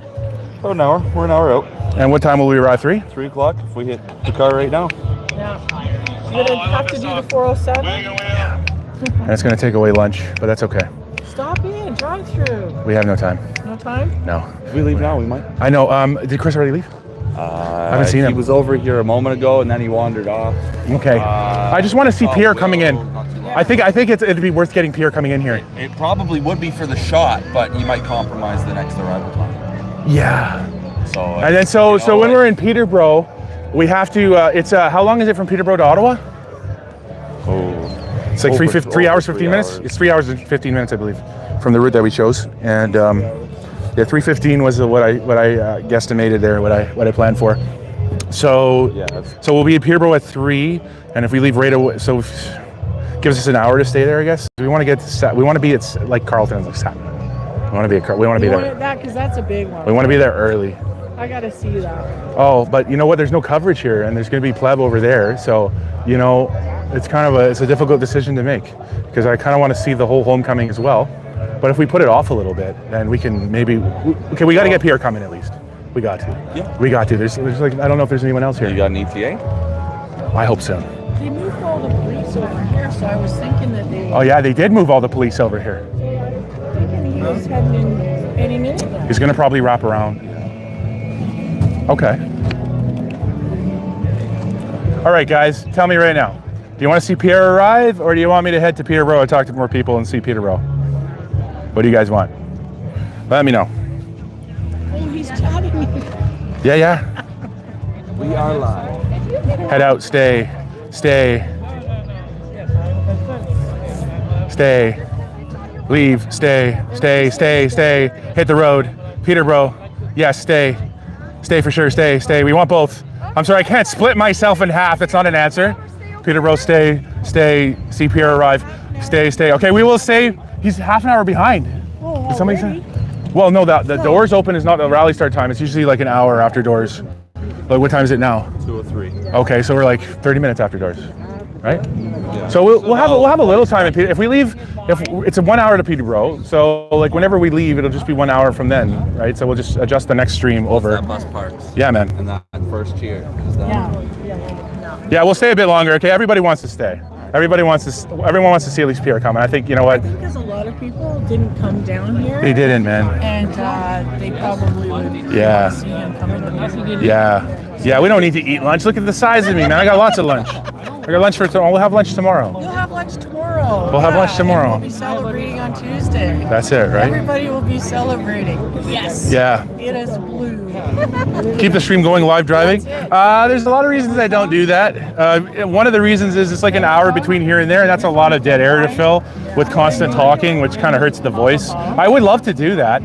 About an hour. We're an hour out. And what time will we arrive? 3? 3 o'clock if we hit the car right now. Yeah. You're gonna have to do the 407. And it's gonna take away lunch, but that's okay. Stop in, drive through. We have no time. No time? No. If we leave now, we might. I know. Did Chris already leave? I haven't seen him. He was over here a moment ago, and then he wandered off. Okay. I just want to see Pierre coming in. I think it'd be worth getting Pierre coming in here. It probably would be for the shot, but you might compromise the next arrival time. Yeah. So. And then so when we're in Peterborough, we have to. It's how long is it from Peterborough to Ottawa? It's like 3 hours 15 minutes. It's 3 hours and 15 minutes, I believe, from the route that we chose. And yeah, 3:15 was what I guesstimated there, what I planned for. So we'll be in Peterborough at 3, and if we leave right away, so gives us an hour to stay there, I guess. We want to get we want to be at like Carleton, like Saturday. We want to be there. That because that's a big one. We want to be there early. I gotta see that. Oh, but you know what? There's no coverage here, and there's going to be pleb over there. So it's kind of a difficult decision to make, because I kind of want to see the whole homecoming as well. But if we put it off a little bit, then we can maybe. Okay, we got to get Pierre coming at least. We got to. Yeah. We got to. There's like I don't know if there's anyone else here. You got an ETA? I hope so. They moved all the police over here, so I was thinking that they. Oh yeah, they did move all the police over here. I'm thinking he was heading in any minute now. He's gonna probably wrap around. Okay. All right, guys, tell me right now. Do you want to see Pierre arrive, or do you want me to head to Peterborough and talk to more people and see Peterborough? What do you guys want? Let me know. Oh, he's chatting me. Yeah. We are live. Head out, stay. Leave, stay. Hit the road. Peterborough, yes, stay. Stay for sure, stay. We want both. I'm sorry, I can't split myself in half. That's not an answer. Peterborough, stay. See Pierre arrive. Stay. Okay, we will stay. He's half an hour behind. Oh, did somebody say? Well, no, the doors open is not the rally start time. It's usually like an hour after doors. Like, what time is it now? 2:03. Okay, so we're like 30 minutes after doors. right? So we'll have a little time in Peter. If we leave, if it's a 1 hour to Peterborough, so like whenever we leave, it'll just be 1 hour from then, right? So we'll just adjust the next stream over. That bus parks. Yeah, man. And that first cheer. Is that Yeah, we'll stay a bit longer. Okay, everybody wants to stay. Everyone wants to see at least Pierre come. And I think, you know what? Because a lot of people didn't come down here. They didn't, man. And they probably would Yeah. see him coming. Yeah, we don't need to eat lunch. Look at the size of me, man. I got lots of lunch. I got lunch for tomorrow. We'll have lunch tomorrow. You'll have lunch tomorrow. We'll have lunch tomorrow. And we'll be celebrating on Tuesday. That's it, right? Everybody will be celebrating. Yes. Yeah. It is blue. Keep the stream going live driving. There's a lot of reasons I don't do that. One of the reasons is it's like an hour between here and there, and that's a lot of dead air to fill with constant talking, which kind of hurts the voice. I would love to do that,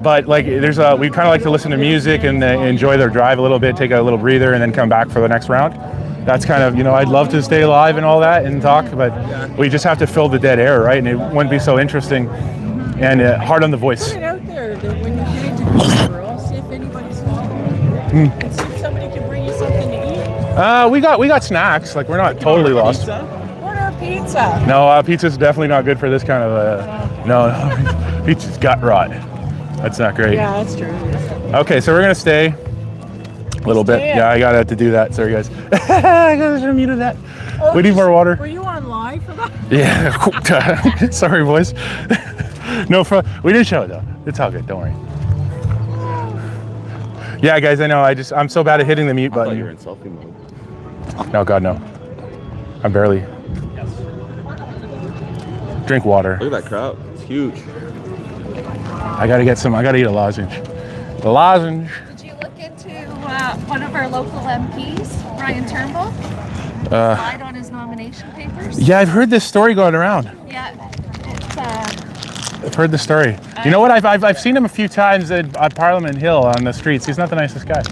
but like we kind of like to listen to music and enjoy their drive a little bit, take a little breather, and then come back for the next round. That's kind of, I'd love to stay live and all that and talk, but we just have to fill the dead air, right? And it wouldn't be so interesting and hard on the voice. Put it out there that when you get into Peterborough, see if anybody's following. And see if somebody can bring you something to eat. We got snacks. Like, we're not totally lost. Order a pizza. No, pizza's definitely not good for this kind of no, pizza's gut rot. That's not great. Yeah, that's true. Okay, so we're gonna stay a little bit. Yeah, I gotta have to do that. Sorry, guys. I gotta muted that. Oh, we need more water. Were you on live for that? Yeah. Sorry, boys. No, we did show it though. It's all good. Don't worry. Yeah, guys. I know. I'm so bad at hitting the mute button. I thought you were in selfie mode. No, God, no. I'm barely. Drink water. Look at that crowd. It's huge. I gotta eat a lozenge. The lozenge. Did you look into one of our local MPs, Ryan Turnbull? Lied on his nomination papers? Yeah, I've heard this story going around. Yeah, it's I've heard the story. You know what? I've seen him a few times at Parliament Hill on the streets. He's not the nicest guy.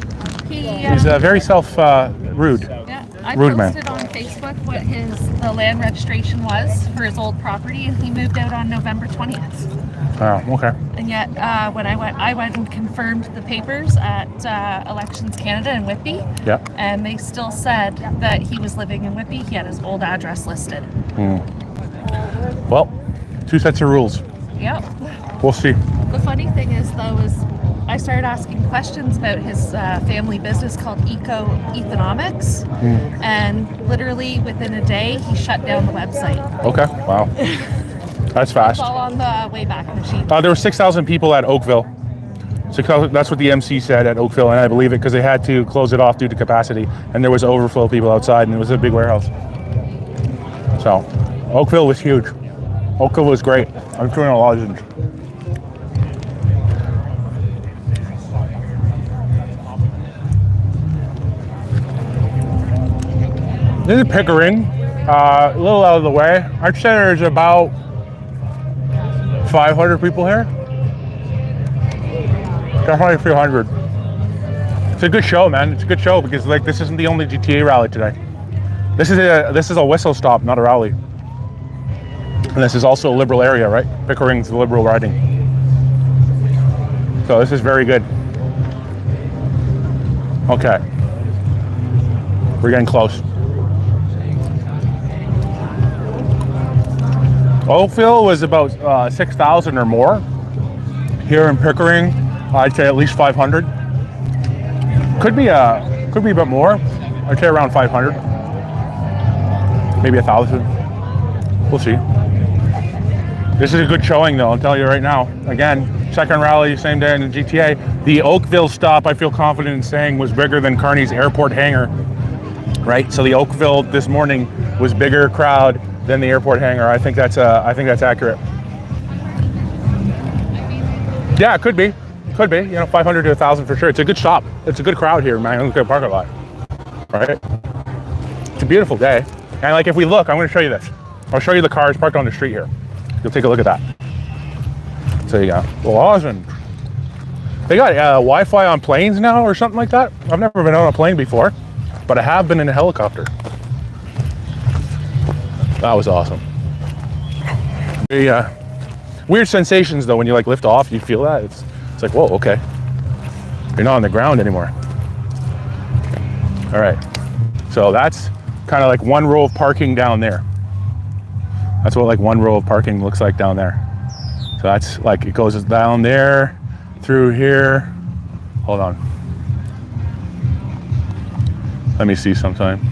He's very rude. Yeah, I rude man. posted on Facebook what the land registration was for his old property, and he moved out on November 20th. Oh, okay. And yet, when I went and confirmed the papers at Elections Canada in Whitby. Yeah. And they still said that he was living in Whitby. He had his old address listed. Well, two sets of rules. Yep. We'll see. The funny thing is, though, I started asking questions about his family business called Economics, and literally within a day, he shut down the website. Okay. Wow. That's fast. It's all on the Wayback Machine. There were 6,000 people at Oakville. That's what the MC said at Oakville, and I believe it because they had to close it off due to capacity, and there was overflow of people outside, and it was a big warehouse. So, Oakville was huge. Oakville was great. I'm doing a lozenge. This is Pickering, a little out of the way. I'd say there's about 500 people here. Definitely a few hundred. It's a good show, man. It's a good show because this isn't the only GTA rally today. This is a whistle stop, not a rally. And this is also a liberal area, right? Pickering's the liberal riding. So this is very good. Okay. We're getting close. Oakville was about 6,000 or more. Here in Pickering, I'd say at least 500. Could be a bit more. I'd say around 500. Maybe 1,000. We'll see. This is a good showing though, I'll tell you right now. Again, second rally, same day in the GTA. The Oakville stop, I feel confident in saying, was bigger than Kearney's airport hangar, right? So the Oakville this morning was bigger crowd than the airport hangar. I think that's accurate. Yeah, it could be. 500 to 1,000 for sure. It's a good stop. It's a good crowd here, man. Look at the parking lot, right? It's a beautiful day. And if we look, I'm going to show you this. I'll show you the cars parked on the street here. You'll take a look at that. So you got lozenge. They got Wi-Fi on planes now or something like that. I've never been on a plane before, but I have been in a helicopter. That was awesome. Weird sensations though when you lift off. You feel that it's like, whoa, okay. You're not on the ground anymore. All right. So that's kind of like one row of parking down there. That's what like one row of parking looks like down there. So that's like, it goes down there, through here. Hold on. Let me see sometime.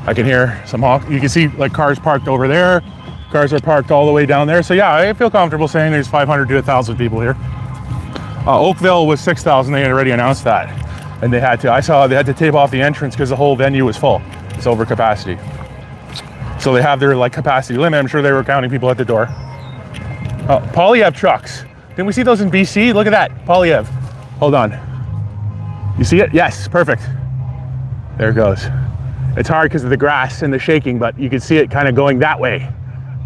I can hear some honk. You can see like cars parked over there. Cars are parked all the way down there. So yeah, I feel comfortable saying there's 500 to 1,000 people here. Oakville was 6,000. They had already announced that. And they had to, I saw they had to tape off the entrance because the whole venue was full. It's over capacity. So they have their like capacity limit. I'm sure they were counting people at the door. Poilievre trucks. Didn't we see those in BC? Look at that, Poilievre. Hold on. You see it? Yes, perfect. There it goes. It's hard because of the grass and the shaking, but you can see it kind of going that way.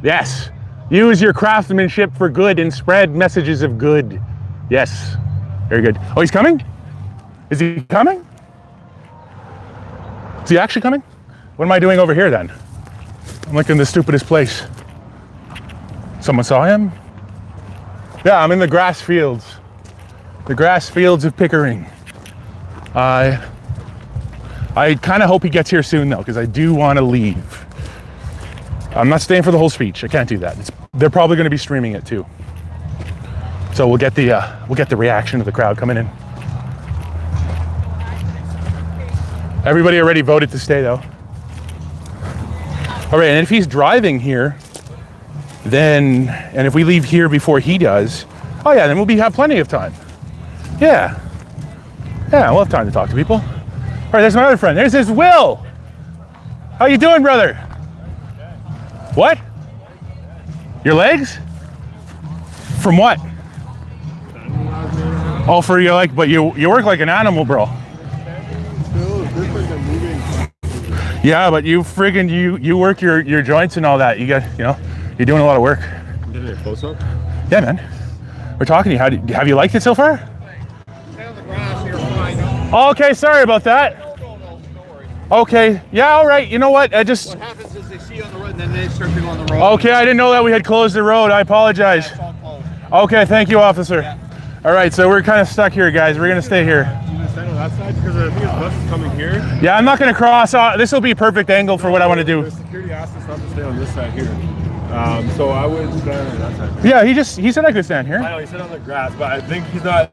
Yes. Use your craftsmanship for good and spread messages of good. Yes. Very good. Oh, he's coming? Is he coming? Is he actually coming? What am I doing over here then? I'm like in the stupidest place. Someone saw him? Yeah, I'm in the grass fields. The grass fields of Pickering. I kind of hope he gets here soon though, because I do want to leave. I'm not staying for the whole speech. I can't do that. They're probably going to be streaming it too. So we'll get the reaction of the crowd coming in. Everybody already voted to stay though. All right, and if he's driving here, then, and if we leave here before he does, oh yeah, then we'll have plenty of time. Yeah. Yeah, we'll have time to talk to people. All right, there's my other friend. There's his Will. How you doing, brother? What? Your legs? From what? Oh, for your like, but you work like an animal, bro. Yeah, but you friggin' you work your joints and all that. You got, you know, you're doing a lot of work. Did it close up? Yeah, man. We're talking to you. Have you liked it so far? Oh, okay, sorry about that. Okay, yeah, all right. You know what? I just. What happens is they see you on the road and then they start to go on the road. Okay, I didn't know that we had closed the road. I apologize. Yeah, it's all closed. Okay, thank you, officer. Yeah. All right, so we're kind of stuck here, guys. We're gonna stay here. You gonna stand on that side because I think his bus is coming here. Yeah, I'm not gonna cross. This will be a perfect angle for what I want to do. The security asked us not to stay on this side here. So I would stand on that side. Yeah, he said I could stand here. I know he said on the grass, but I think he's not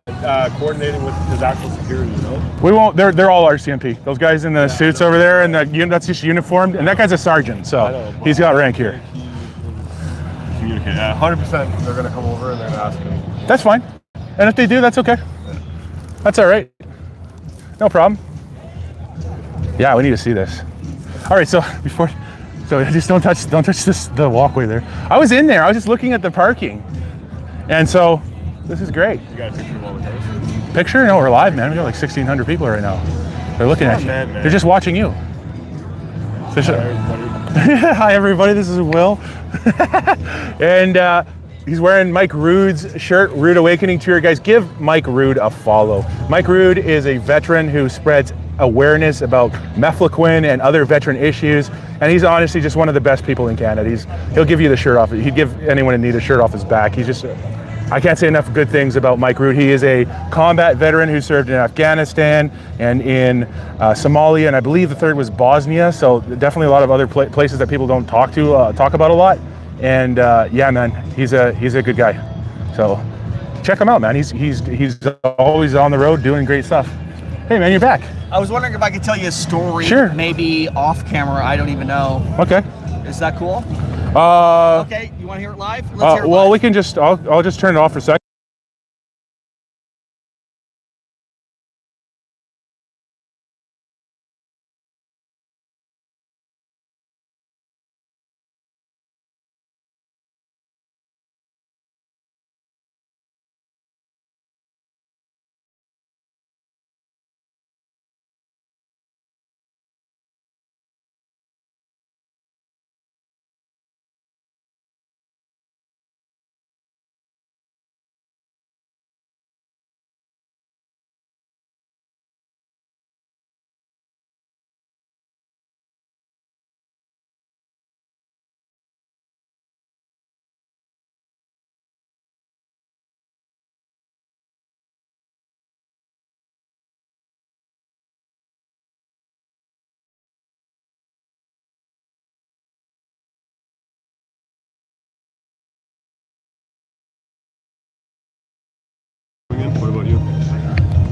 coordinating with his actual security, you know? We won't. They're all RCMP. Those guys in the suits over there, and that's just uniformed. And that guy's a sergeant, so he's got rank here. Communicate. 100%. They're gonna come over and they're gonna ask him. That's fine. And if they do, that's okay. That's all right. No problem. Yeah, we need to see this. All right, so just don't touch the walkway there. I was in there. I was just looking at the parking, and so this is great. You got a picture of all the cars? Picture? No, we're live, man. We got like 1,600 people right now. They're looking at you. Man. They're just watching you. Hi, everybody. Hi, everybody. This is Will, and he's wearing Mike Rude's shirt. Rude Awakening Tour, guys. Give Mike Rude a follow. Mike Rude is a veteran who spreads awareness about mefloquine and other veteran issues, and he's honestly just one of the best people in Canada. He'll give you the shirt off. He'd give anyone in need a shirt off his back. He's just, I can't say enough good things about Mike Rude. He is a combat veteran who served in Afghanistan and in Somalia, and I believe the third was Bosnia. So definitely a lot of other places that people don't talk about a lot. And yeah, man, he's a good guy. So check him out, man. He's always on the road doing great stuff. Hey, man, you're back. I was wondering if I could tell you a story. Sure. Maybe off camera. I don't even know. Okay. Is that cool? Okay. You want to hear it live? Let's hear it well, live. we can just. I'll just turn it off for a second.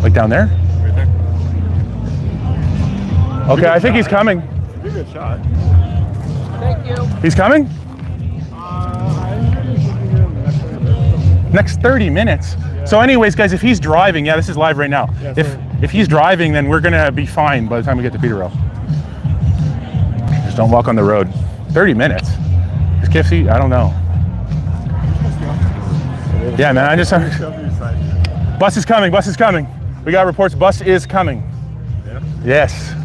Like down there? Right there. Okay, I think he's coming. Be a good shot. He's coming? Next 30 minutes. So anyways, guys, if he's driving, yeah, this is live right now. Yeah, if he's driving, then we're gonna be fine by the time we get to Peterborough. Just don't walk on the road. 30 minutes. Is KFC? I don't know. Yeah, man, I just... Bus is coming, bus is coming. We got reports, bus is coming. Yeah? Yes.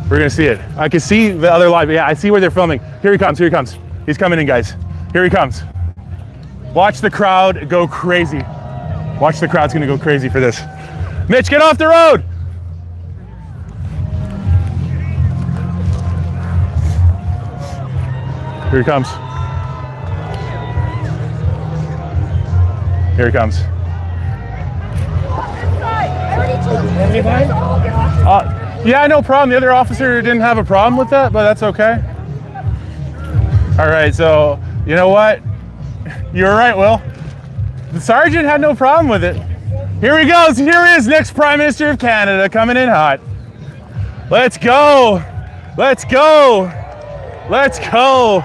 We're gonna see it. I can see the other live. Yeah, I see where they're filming. Here he comes, here he comes. He's coming in, guys. Here he comes. Watch the crowd go crazy. Watch the crowd's gonna go crazy for this. Mitch, get off the road! Here he comes. Here he comes. Yeah, no problem. The other officer didn't have a problem with that, but that's okay. All right, so you know what? You were right, Will. The sergeant had no problem with it. Here he goes. Here he is, next Prime Minister of Canada, coming in hot. Let's go. Let's go. Let's go.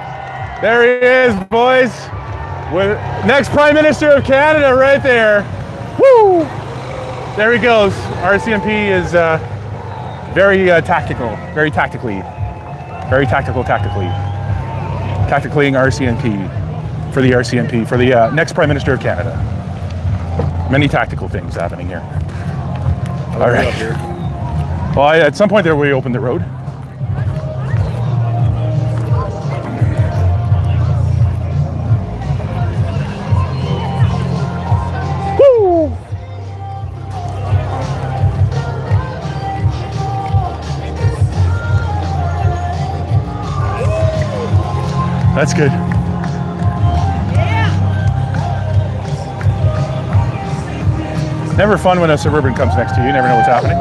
There he is, boys. Next Prime Minister of Canada right there. Woo! There he goes. RCMP is very tactical, very tactically. Tactically RCMP for the RCMP, for the next Prime Minister of Canada. Many tactical things happening here. All right. Well, at some point there we opened the road. Woo! That's good. Never fun when a Suburban comes next to you. You never know what's happening.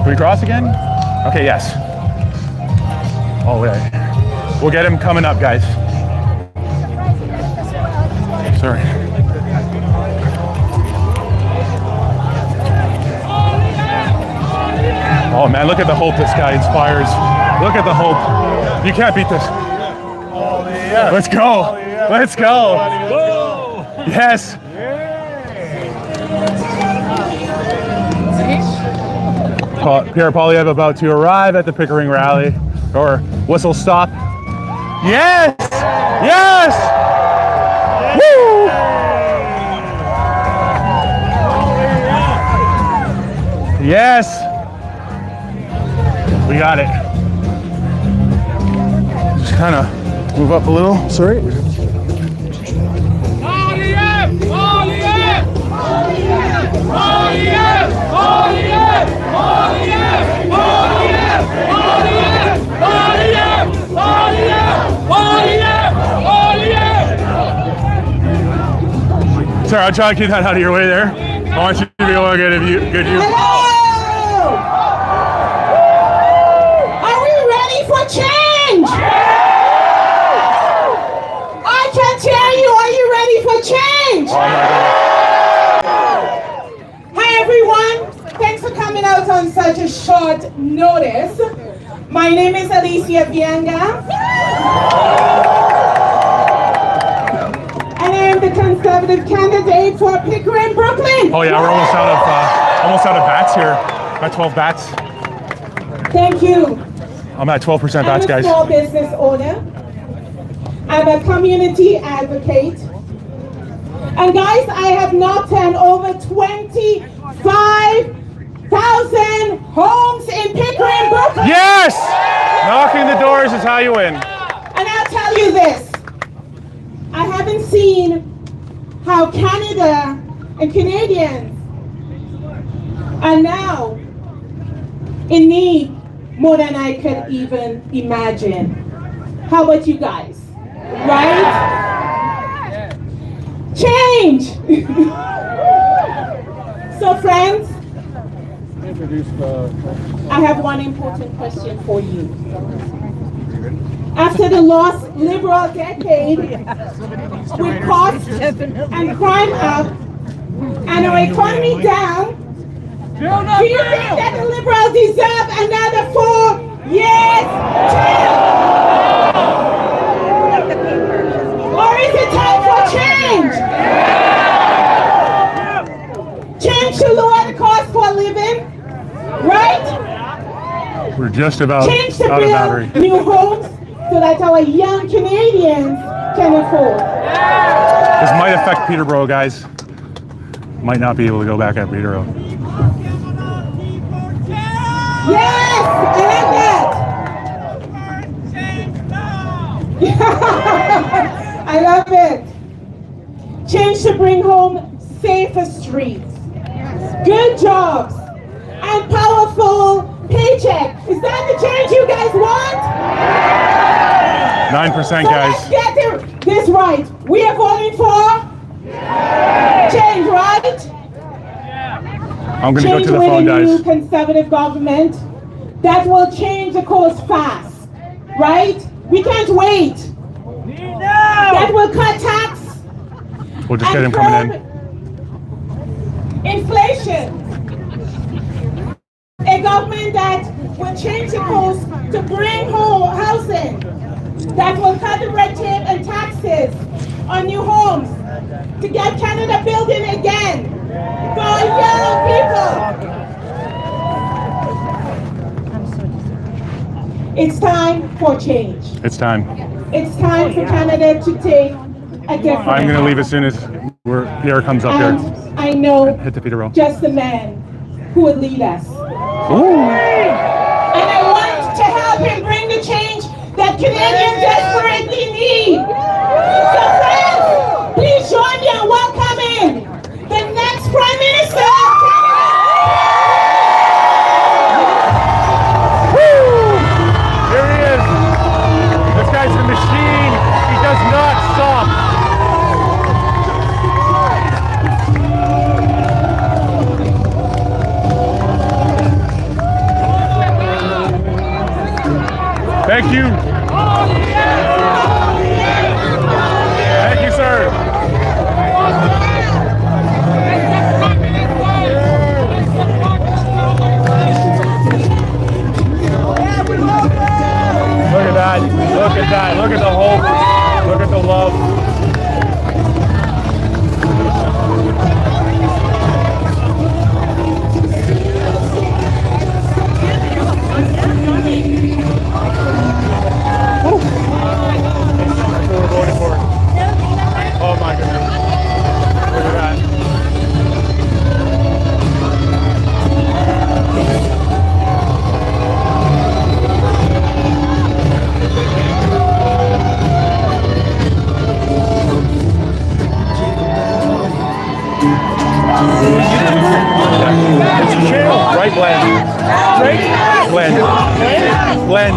Do we cross again? Okay, yes. Oh, wait. We'll get him coming up, guys. Sorry. Oh man, look at the hope this guy inspires. Look at the hope. You can't beat this. Let's go. Let's go. Yes. Pierre Poilievre about to arrive at the Pickering rally, or whistle stop. Yes. Yes. Woo. Yes. We got it. Just kind of move up a little. Sorry. Sorry, I'll try to keep that out of your way there. I want you to be able to get a good view. Are we ready for change? I can tell you, are you ready for change? Hi everyone, thanks for coming out on such a short notice. My name is Alicia Bianga. And I am the Conservative candidate for Pickering, Brooklyn. Oh yeah, we're almost out of bats here. Got 12 bats. Thank you. I'm at 12% bats, guys. I'm a small business owner. I'm a community advocate. And guys, I have knocked on over 25,000 homes in Pickering, Brooklyn. Yes! Knocking the doors is how you win. And I'll tell you this. I haven't seen how Canada and Canadians are now in need more than I could even imagine. How about you guys? Right? Change! So friends, I have one important question for you. after the lost liberal decade, with costs and crime up and our economy down, do you think that the Liberals deserve another 4 years term? Or is it time for change? Change to lower the cost for living, right? We're just about Change to out of battery. build new homes so that our young Canadians can afford. This might affect Peterborough, guys. Might not be able to go back at Peterborough. Yes, I love that. I love it. Change to bring home safer streets, good jobs, and powerful paycheck. Is that the change you guys want? 9%, So guys. let's get this right. We are voting for change, right? I'm going to go Change to the with phone, a new guys. conservative government that will change the course fast, right? We can't wait. That will cut tax We'll just get him and coming curb in. inflation. A government that will change the course to bring home housing, that will cut the red tape and taxes on new homes, to get Canada building again for young people. It's time for change. It's time. It's time for Canada to take a different I'm going to leave as soon as Pierre comes up And there. I know Hit the Peterborough. just the man who would lead us. Ooh. And I want to help him bring the change that Canadians desperately need. So friends, please join me in welcoming the next Prime Minister of Canada. Here he is. This guy's a machine. He does not stop. Thank you. Thank you, sir. Look at that. Look at that. Look at the hope. Look at the love. That's what we're voting for. Oh my goodness. Look at that. It's a channel, right? Blend. Blend. Blend.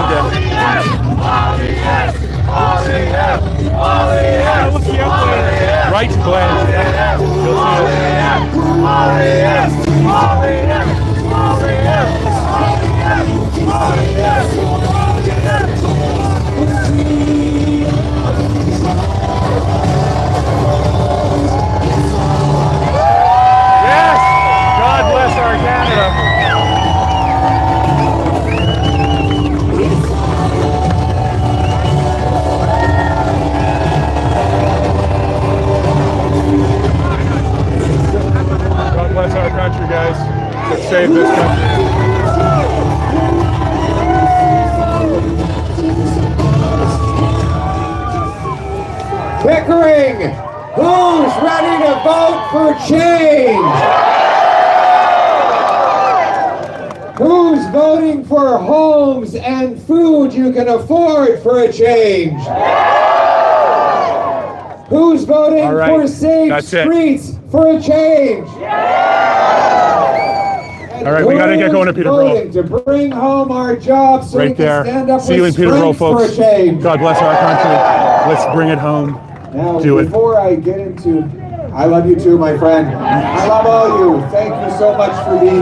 Right blend. Yes! God bless our Canada. God bless our country, guys. Let's save this country. Pickering, who's ready to vote for change? Who's voting for homes and food you can afford for a change? Who's voting for safe streets for a change? All right, we got to get going to Peterborough. Voting to bring home our jobs so we Right can there. stand up See you in with Peterborough, strength folks. for a change. God bless our country. Let's bring it home. Now, Do it. before I get into, I love you too, my friend. I love all you. Thank you so much for being